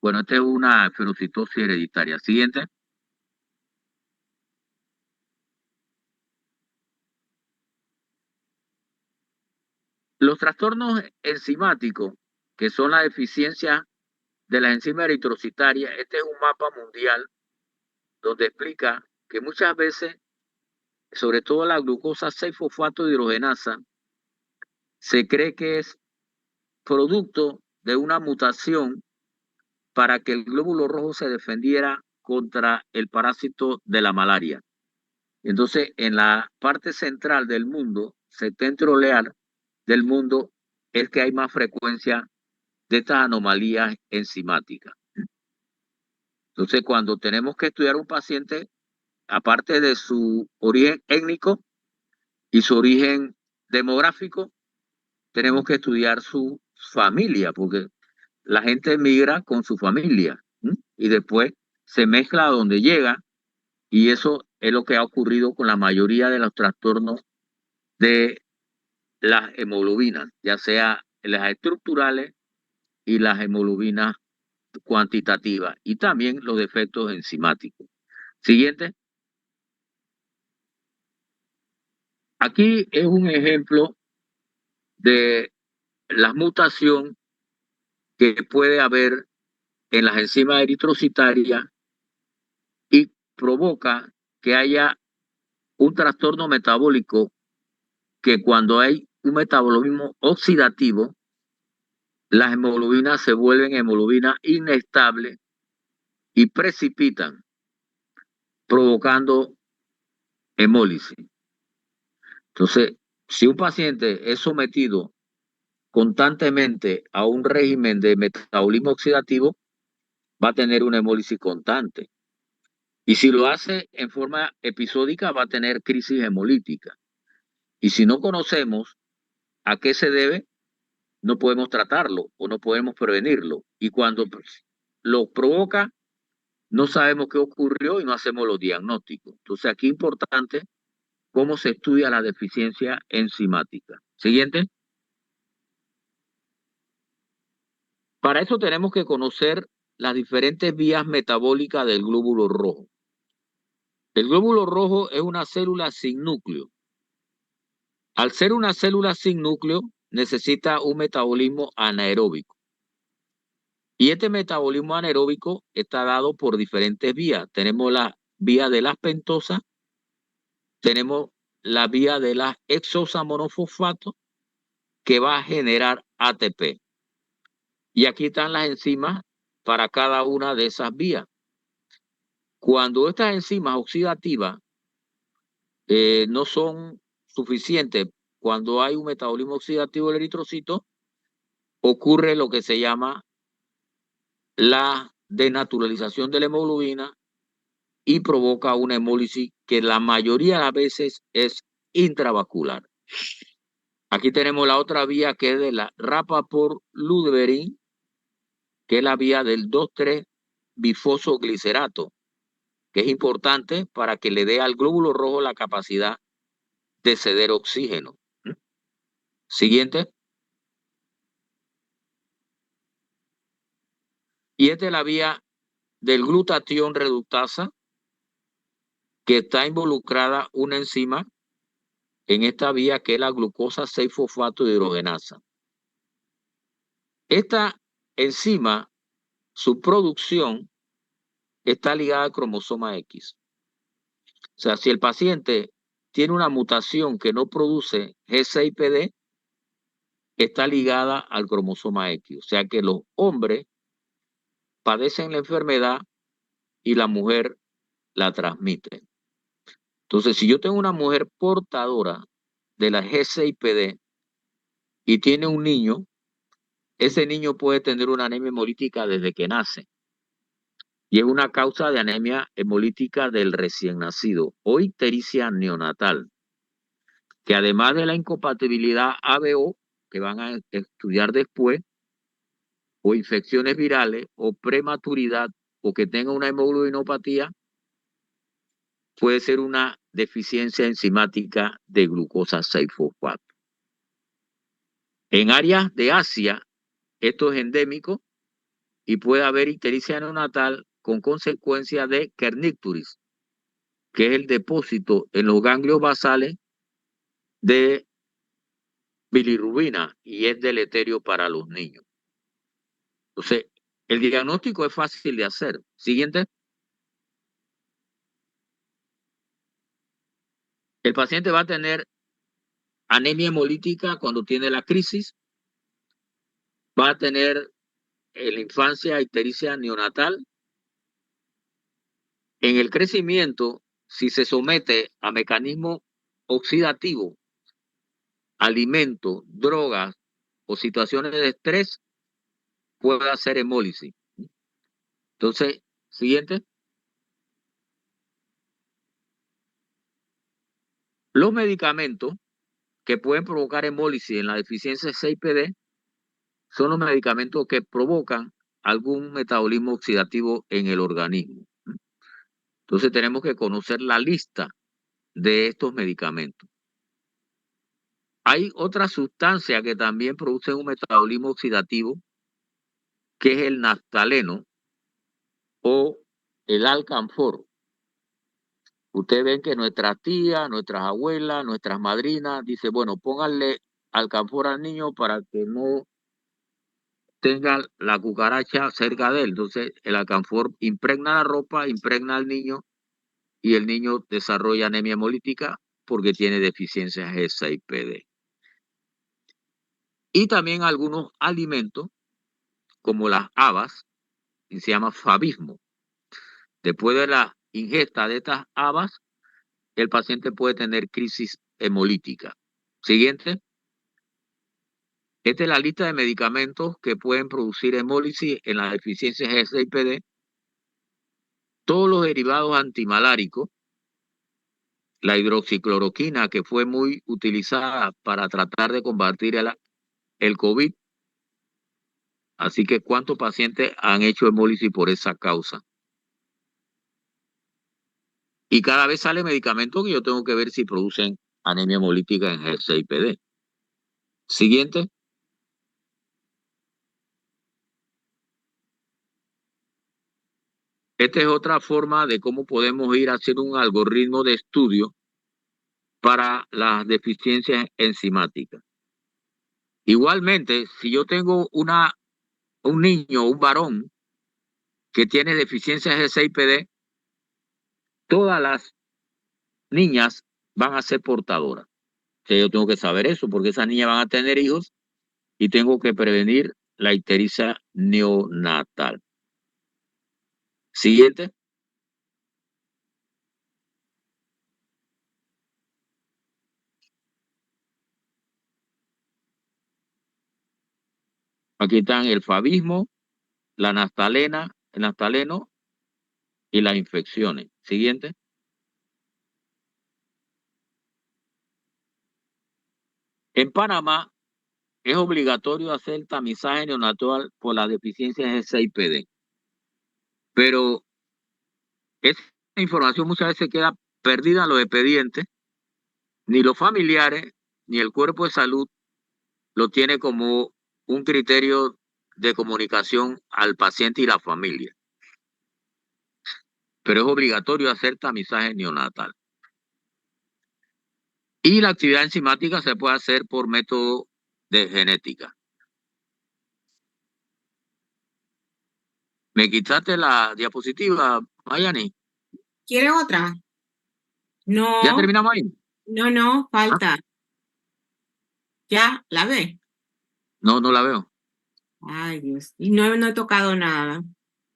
Bueno, esta es una fenocitosis hereditaria. Siguiente. Los trastornos enzimáticos, que son la deficiencia de las enzimas eritrocitarias, este es un mapa mundial donde explica que muchas veces, sobre todo la glucosa 6-fosfato hidrogenasa, se cree que es producto de una mutación para que el glóbulo rojo se defendiera contra el parásito de la malaria. Entonces, en la parte central del mundo, septentrional del mundo, es que hay más frecuencia de estas anomalías enzimáticas. Entonces, cuando tenemos que estudiar un paciente, aparte de su origen étnico y su origen demográfico, tenemos que estudiar su familia, porque la gente migra con su familia, ¿sí? Y después se mezcla a donde llega, y eso es lo que ha ocurrido con la mayoría de los trastornos de las hemoglobinas, ya sea las estructurales y las hemoglobinas cuantitativas, y también los defectos enzimáticos. Siguiente. Aquí es un ejemplo de la mutación que puede haber en las enzimas eritrocitarias y provoca que haya un trastorno metabólico, que cuando hay un metabolismo oxidativo, las hemoglobinas se vuelven hemoglobinas inestables y precipitan, provocando hemólisis. Entonces, si un paciente es sometido constantemente a un régimen de metabolismo oxidativo, va a tener una hemólisis constante. Y si lo hace en forma episódica, va a tener crisis hemolítica. Y si no conocemos a qué se debe, no podemos tratarlo o no podemos prevenirlo. Y cuando lo provoca, no sabemos qué ocurrió y no hacemos los diagnósticos. Entonces, aquí es importante cómo se estudia la deficiencia enzimática. Siguiente. Para eso tenemos que conocer las diferentes vías metabólicas del glóbulo rojo. El glóbulo rojo es una célula sin núcleo. Al ser una célula sin núcleo, necesita un metabolismo anaeróbico. Y este metabolismo anaeróbico está dado por diferentes vías. Tenemos la vía de las pentosas, tenemos la vía de las exosamonofosfatos, que va a generar ATP. Y aquí están las enzimas para cada una de esas vías. Cuando estas enzimas oxidativas no son suficientes, cuando hay un metabolismo oxidativo del eritrocito, ocurre lo que se llama la denaturalización de la hemoglobina y provoca una hemólisis que la mayoría de las veces es intravascular. Aquí tenemos la otra vía, que es de la Rapaport-Ludberin, que es la vía del 2,3-bifosfoglicerato. que es importante para que le dé al glóbulo rojo la capacidad de ceder oxígeno. Siguiente. Y esta es la vía del glutatión reductasa, que está involucrada una enzima en esta vía que es la glucosa 6-fosfato hidrogenasa. Esta enzima, su producción está ligada al cromosoma X. O sea, si el paciente tiene una mutación que no produce G6PD, está ligada al cromosoma X. O sea que los hombres padecen la enfermedad y la mujer la transmite. Entonces, si yo tengo una mujer portadora de la G6PD y tiene un niño, ese niño puede tener una anemia hemolítica desde que nace. Y es una causa de anemia hemolítica del recién nacido o ictericia neonatal, que además de la incompatibilidad ABO, que van a estudiar después, o infecciones virales, o prematuridad, o que tenga una hemoglobinopatía, puede ser una deficiencia enzimática de glucosa 6-fosfato. En áreas de Asia, esto es endémico y puede haber ictericia neonatal con consecuencia de kernicterus, que es el depósito en los ganglios basales de bilirrubina y es deleterio para los niños. Entonces, el diagnóstico es fácil de hacer. Siguiente. El paciente va a tener anemia hemolítica cuando tiene la crisis, va a tener en la infancia ictericia neonatal. En el crecimiento, si se somete a mecanismo oxidativo, alimentos, drogas o situaciones de estrés, puede hacer hemólisis. Entonces, siguiente. Los medicamentos que pueden provocar hemólisis en la deficiencia de 6PD son los medicamentos que provocan algún metabolismo oxidativo en el organismo. Entonces tenemos que conocer la lista de estos medicamentos. Hay otra sustancia que también produce un metabolismo oxidativo, que es el naftaleno o el alcanfor. Ustedes ven que nuestras tías, nuestras abuelas, nuestras madrinas dicen, bueno, pónganle alcanfor al niño para que no tenga la cucaracha cerca de él. Entonces el alcanfor impregna la ropa, impregna al niño y el niño desarrolla anemia hemolítica porque tiene deficiencia G6PD. Y también algunos alimentos, como las habas, y se llama favismo. Después de la ingesta de estas habas, el paciente puede tener crisis hemolítica. Siguiente. Esta es la lista de medicamentos que pueden producir hemólisis en la deficiencia G6PD. Todos los derivados antimaláricos, la hidroxicloroquina, que fue muy utilizada para tratar de combatir el COVID. Así que, ¿cuántos pacientes han hecho hemólisis por esa causa? Y cada vez sale medicamento que yo tengo que ver si producen anemia hemolítica en G6PD. Siguiente. Esta es otra forma de cómo podemos ir haciendo un algoritmo de estudio para las deficiencias enzimáticas. Igualmente, si yo tengo un niño, un varón, que tiene deficiencia G6PD, todas las niñas van a ser portadoras. O sea, yo tengo que saber eso, porque esas niñas van a tener hijos y tengo que prevenir la ictericia neonatal. Siguiente. Aquí están el favismo, la naftalena, el naftaleno y las infecciones. Siguiente. En Panamá es obligatorio hacer tamizaje neonatal por la deficiencia G6PD. Pero ese información muchas veces queda perdida en los expedientes, ni los familiares, ni el cuerpo de salud lo tiene como un criterio de comunicación al paciente y la familia. Pero es obligatorio hacer tamizaje neonatal. Y la actividad enzimática se puede hacer por método de genética. ¿Me quitaste la diapositiva, Mayani? ¿Quiere otra? No, ¿Ya terminamos ahí? no, ¿Ah? falta. ¿Ya? ¿La ve? No, no la veo. Ay, Dios. Y no he tocado nada.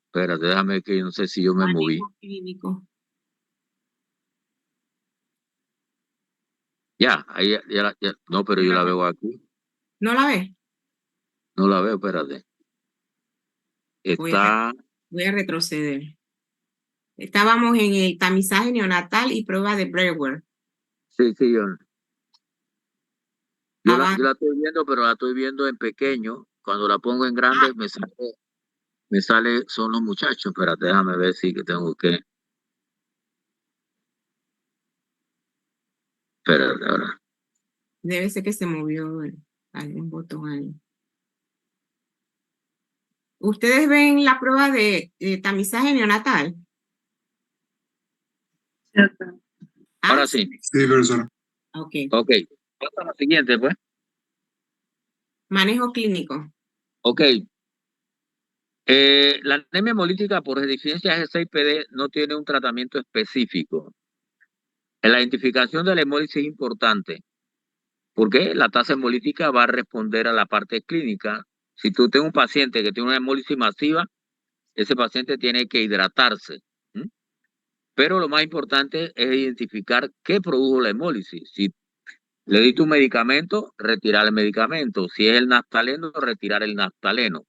Espérate, déjame que no sé si yo me moví. Manejo clínico. Ya, ahí no, pero yo la veo aquí. ¿No la ve? No la veo, espérate. Está, Voy a retroceder. Estábamos en el tamizaje neonatal y prueba de Brewer. sí, yo la Avanza. estoy viendo, pero la estoy viendo en pequeño. Cuando la pongo en grande, me sale, son los muchachos. Espérate, déjame ver si que tengo que. Espérate, ahora. Debe ser que se movió algún botón ahí. ¿Ustedes ven la prueba de tamizaje neonatal? Ahora sí. Sí, profesora. Ok. Ok. Vamos a la siguiente, pues. Manejo clínico. Ok. La anemia hemolítica por deficiencia G6PD no tiene un tratamiento específico. La identificación de la hemólisis es importante, porque la tasa hemolítica va a responder a la parte clínica. Si tú tienes un paciente que tiene una hemólisis masiva, ese paciente tiene que hidratarse. ¿Mm? Pero lo más importante es identificar qué produjo la hemólisis. Si le diste un medicamento, retirar el medicamento. Si es el naftaleno, retirar el naftaleno.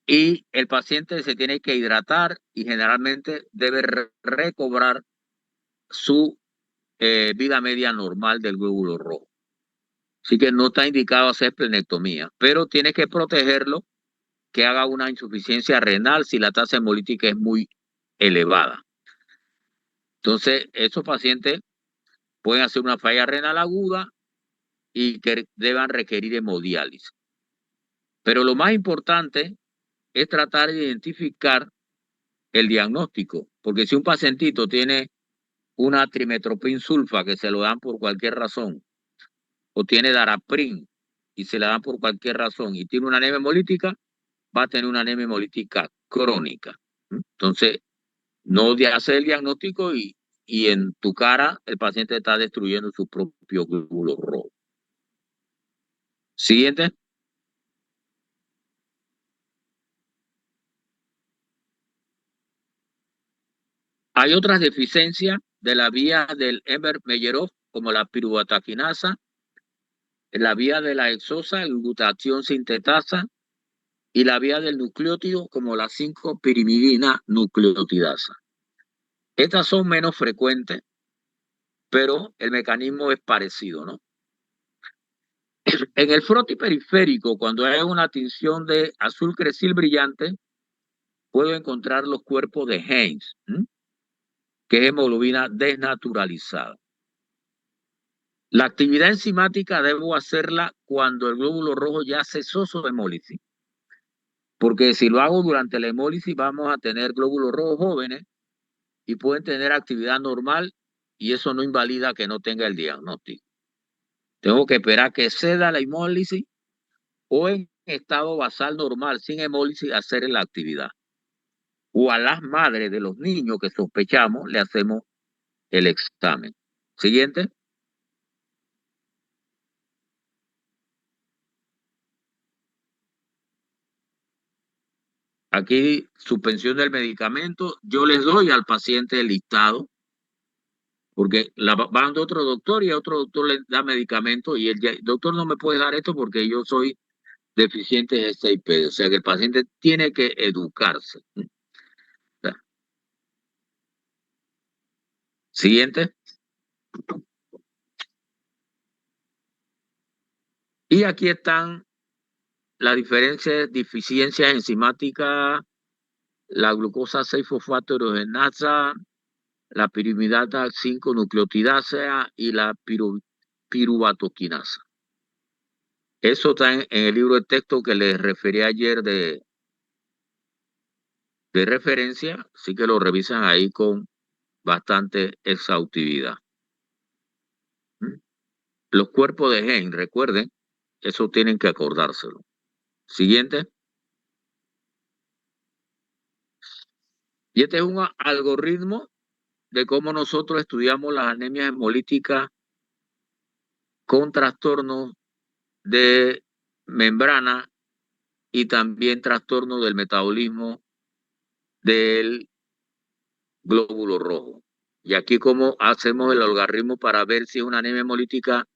Y el paciente se tiene que hidratar y generalmente debe recobrar su vida media normal del glóbulo rojo. Así que no está indicado hacer esplenectomía, pero tiene que protegerlo que haga una insuficiencia renal si la tasa hemolítica es muy elevada. Entonces, esos pacientes pueden hacer una falla renal aguda y que deban requerir hemodiálisis. Pero lo más importante es tratar de identificar el diagnóstico, porque si un pacientito tiene una trimetoprim sulfa que se lo dan por cualquier razón, o tiene daraprim y se la dan por cualquier razón, y tiene una anemia hemolítica, va a tener una anemia hemolítica crónica. Entonces, no hace el diagnóstico y en tu cara el paciente está destruyendo su propio glóbulo rojo. Siguiente. Hay otras deficiencias de la vía del Emer-Meyerov, como la piruvataquinasa, la vía de la exosa, el glutatión sintetasa, y la vía del nucleótido, como la 5-pirimidina nucleotidasa. Estas son menos frecuentes, pero el mecanismo es parecido, ¿no? En el frotis periférico, cuando hay una tinción de azul cresil brillante, puedo encontrar los cuerpos de Heinz, que es hemoglobina desnaturalizada. La actividad enzimática debo hacerla cuando el glóbulo rojo ya cesó su hemólisis. Porque si lo hago durante la hemólisis, vamos a tener glóbulos rojos jóvenes y pueden tener actividad normal y eso no invalida que no tenga el diagnóstico. Tengo que esperar que ceda la hemólisis o en estado basal normal, sin hemólisis, hacer la actividad. O a las madres de los niños que sospechamos, le hacemos el examen. Siguiente. Aquí, suspensión del medicamento. Yo les doy al paciente el listado, porque van de otro doctor y a otro doctor le da medicamento y el doctor no me puede dar esto porque yo soy deficiente de G6PD. O sea que el paciente tiene que educarse. Siguiente. Y aquí están las diferentes deficiencias enzimáticas, la glucosa 6-fosfato hidrogenasa, la pirimidata 5 nucleotidasa y la piruvatoquinasa. Eso está en el libro de texto que les referí ayer de referencia, así que lo revisan ahí con bastante exhaustividad. Los cuerpos de gen, recuerden, eso tienen que acordárselo. Siguiente. Y este es un algoritmo de cómo nosotros estudiamos las anemias hemolíticas con trastornos de membrana y también trastornos del metabolismo del glóbulo rojo. Y aquí cómo hacemos el algoritmo para ver si es una anemia hemolítica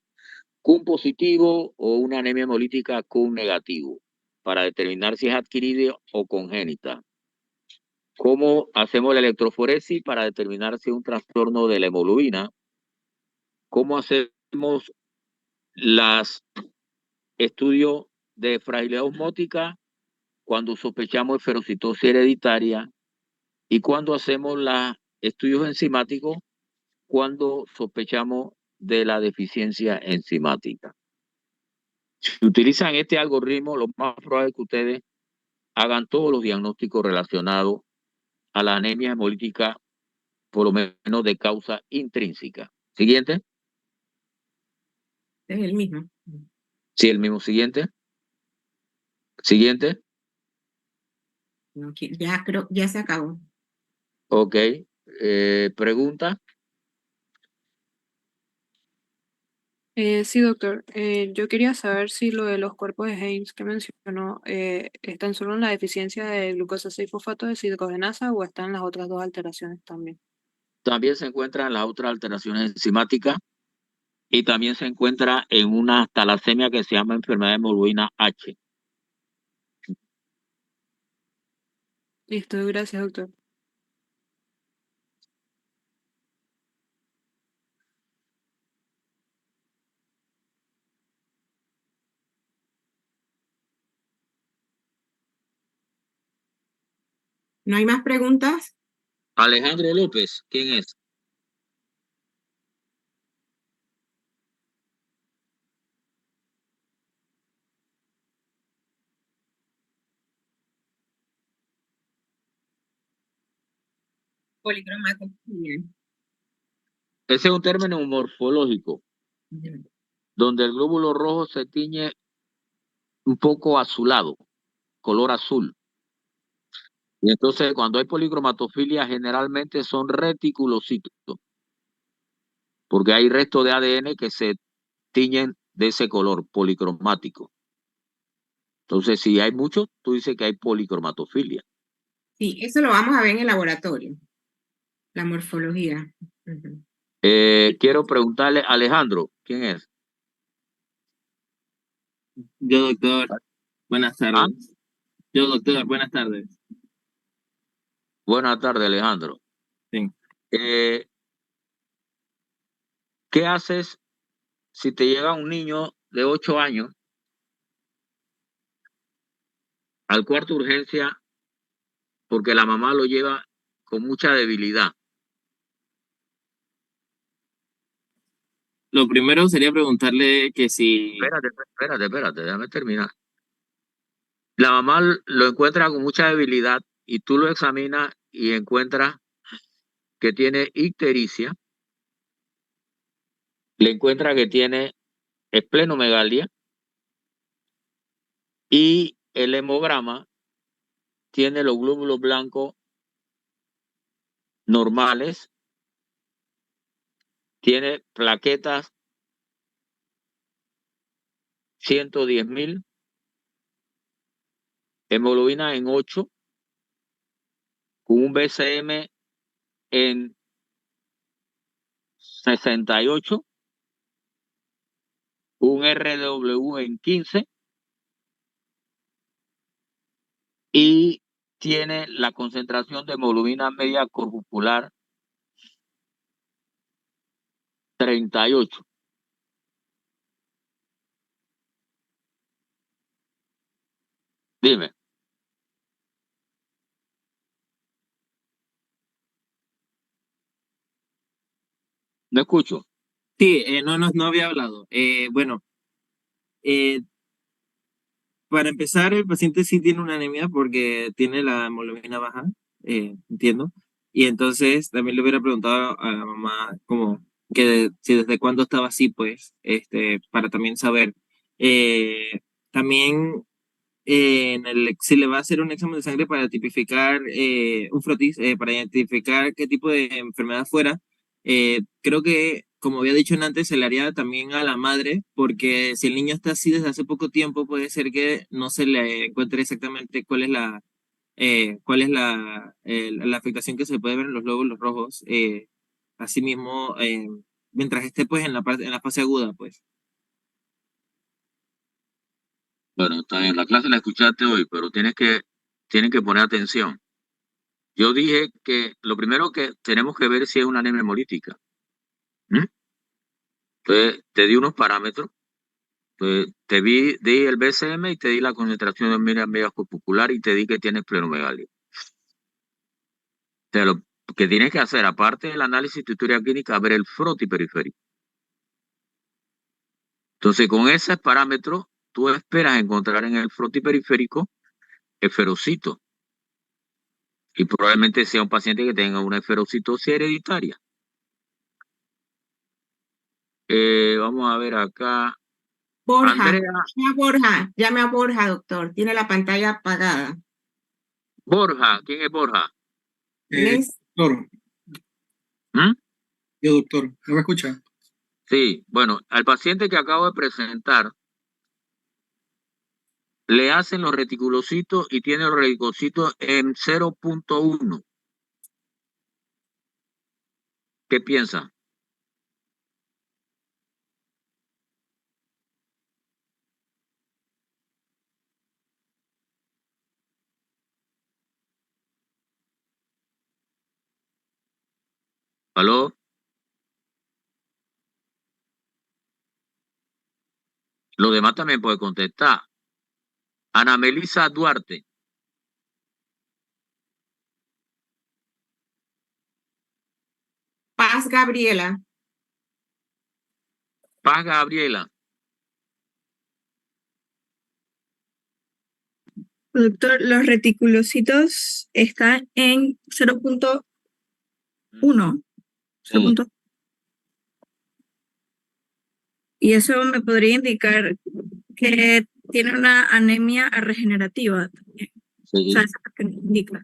con positivo o una anemia hemolítica con negativo, para determinar si es adquirida o congénita. ¿Cómo hacemos la electroforesis para determinar si es un trastorno de la hemoglobina? ¿Cómo hacemos los estudios de fragilidad osmótica cuando sospechamos de ferocitosis hereditaria? ¿Y cuando hacemos los estudios enzimáticos cuando sospechamos de la deficiencia enzimática? Si utilizan este algoritmo, lo más probable es que ustedes hagan todos los diagnósticos relacionados a la anemia hemolítica, por lo menos de causa intrínseca. Siguiente. Es el mismo. Sí, el mismo. Siguiente. Siguiente. No, ya creo, ya se acabó. Ok. Pregunta. Sí, doctor. Yo quería saber si lo de los cuerpos de Heinz que mencionó están solo en la deficiencia de glucosa 6-fosfato de desidrogenasa o están las otras dos alteraciones también. También se encuentra en las otras alteraciones enzimáticas y también se encuentra en una talasemia que se llama enfermedad de hemoglobina H. Listo, gracias, doctor. ¿No hay más preguntas? Alejandro López, ¿quién es? Policromatofilia. Ese es un término morfológico, Ujú. donde el glóbulo rojo se tiñe un poco azulado, color azul. Y entonces cuando hay policromatofilia generalmente son reticulocitos, porque hay restos de ADN que se tiñen de ese color policromático. Entonces, si hay muchos, tú dices que hay policromatofilia. Sí, eso lo vamos a ver en el laboratorio, la morfología. Ujú. Quiero preguntarle a Alejandro, ¿quién es? Yo, doctor, buenas Ah, tardes. Yo, doctor, buenas tardes. buenas tardes, Alejandro. Sí. Eh, ¿Qué haces si te llega un niño de 8 años al cuarto de urgencia porque la mamá lo lleva con mucha debilidad? Lo primero sería preguntarle que si, Espérate, déjame terminar. La mamá lo encuentra con mucha debilidad y tú lo examinas y encuentras que tiene ictericia, le encuentra que tiene esplenomegalia y el hemograma tiene los glóbulos blancos normales, tiene plaquetas 110.000, hemoglobina en 8, con un BCM en 68, un RW en 15 y tiene la concentración de hemoglobina media corpuscular 38. Dime. No escucho. Sí, no había hablado. Bueno, eh, para empezar, el paciente sí tiene una anemia porque tiene la hemoglobina baja, entiendo. Y entonces también le hubiera preguntado a la mamá como que si desde cuándo estaba así, pues, para también saber. También si le va a hacer un examen de sangre para tipificar un frotis, para identificar qué tipo de enfermedad fuera, creo que, como había dicho antes, se le haría también a la madre, porque si el niño está así desde hace poco tiempo, puede ser que no se le encuentre exactamente cuál es la afectación que se puede ver en los glóbulos rojos. Asimismo, mientras esté pues en la fase aguda, pues. Bueno, está bien, la clase la escuchaste hoy, pero tienen que poner atención. Yo dije que lo primero que tenemos que ver si es una anemia hemolítica. ¿Mm? Entonces, te di unos parámetros. Entonces, di el BCM y te di la concentración de media popular y te di que tienes plenomegalia. Lo que tienes que hacer, aparte del análisis de historia clínica, ver el froti periférico. Entonces, con ese parámetro, tú esperas encontrar en el froti periférico esferocito. Y probablemente sea un paciente que tenga una esferocitosis hereditaria. Vamos a ver acá. Borja, Andrea, llame a Borja, doctor. Tiene la pantalla apagada. Borja, ¿quién es Borja? ¿Tienes? Doctor, ¿Mm? yo doctor, ¿no me escucha? Sí, bueno, al paciente que acabo de presentar, le hacen los reticulocitos y tiene los reticulocitos en 0.1. ¿Qué piensa? ¿Aló? Los demás también pueden contestar. Ana Melisa Duarte. Paz Gabriela. Paz Gabriela. Doctor, los reticulocitos están en 0.1. Sí. Y eso me podría indicar que tiene una anemia regenerativa también. O Sí. sea, eso es lo que indica.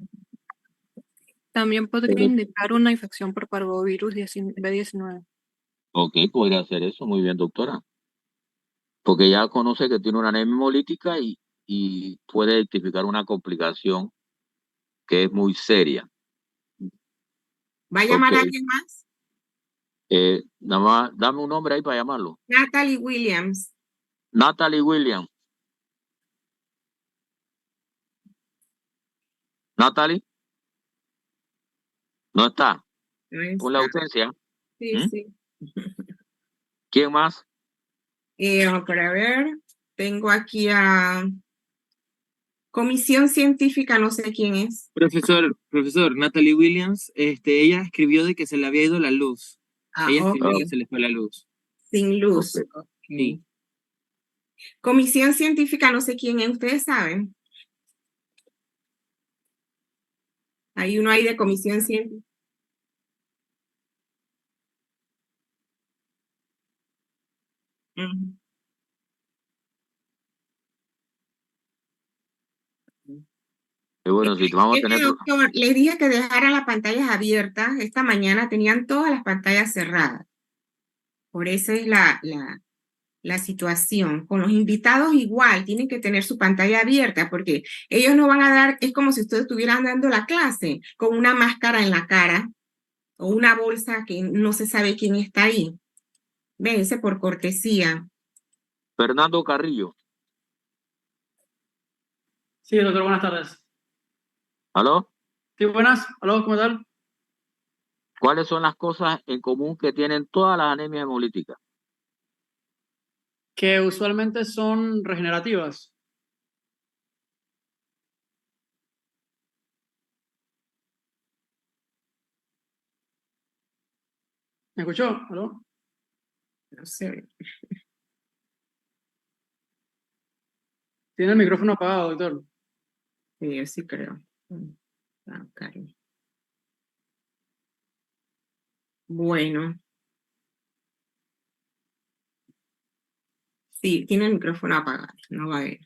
También podría indicar una infección por parvovirus B19. Ok, podría hacer eso. Muy bien, doctora. Porque ya conoce que tiene una anemia hemolítica y puede identificar una complicación que es muy seria. ¿Va a llamar Ok. a alguien más? Nada más, dame un nombre ahí para llamarlo. Natalie Williams. Natalie Williams. Natalie, no está. No Por la está. ausencia. Sí, ¿Mm? sí. ¿Quién más? Para ver, tengo aquí a Comisión Científica, no sé quién es. Profesor, Natalie Williams, ella escribió de que se le había ido la luz. Ella Ok, escribió que se le fue la luz. sin luz. Ok. Ok. Sí. Comisión Científica, no sé quién es, ustedes saben. Hay uno ahí de Comisión Científica. Ujú. Y bueno, si vamos a tener... Doctor, les dije que dejaran las pantallas abiertas. Esta mañana tenían todas las pantallas cerradas. Por eso es la situación. Con los invitados igual, tienen que tener su pantalla abierta porque ellos no van a dar, es como si ustedes estuvieran dando la clase con una máscara en la cara o una bolsa que no se sabe quién está ahí. Véanse por cortesía. Fernando Carrillo. Sí, doctor, buenas tardes. ¿Aló? Sí, buenas. Aló, ¿cómo tal? ¿Cuáles son las cosas en común que tienen todas las anemias hemolíticas? Que usualmente son regenerativas. ¿Me escuchó? ¿Aló? No sé. Tiene el micrófono apagado, doctor. Sí, yo sí creo. Ah, Karen. Bueno. Sí, tiene el micrófono apagado. No va a ver.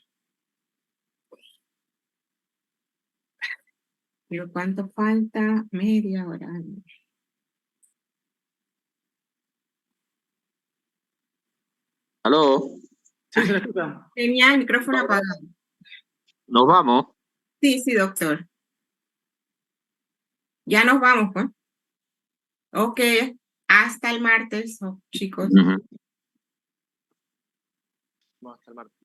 Pero ¿cuánto falta? Media hora. ¿Aló? Sí, se le escucha. Tenía el micrófono apagado. ¿Nos vamos? Sí, sí, doctor. Ya nos vamos, pues. Ok, hasta el martes, chicos. Ujú. Hasta el martes.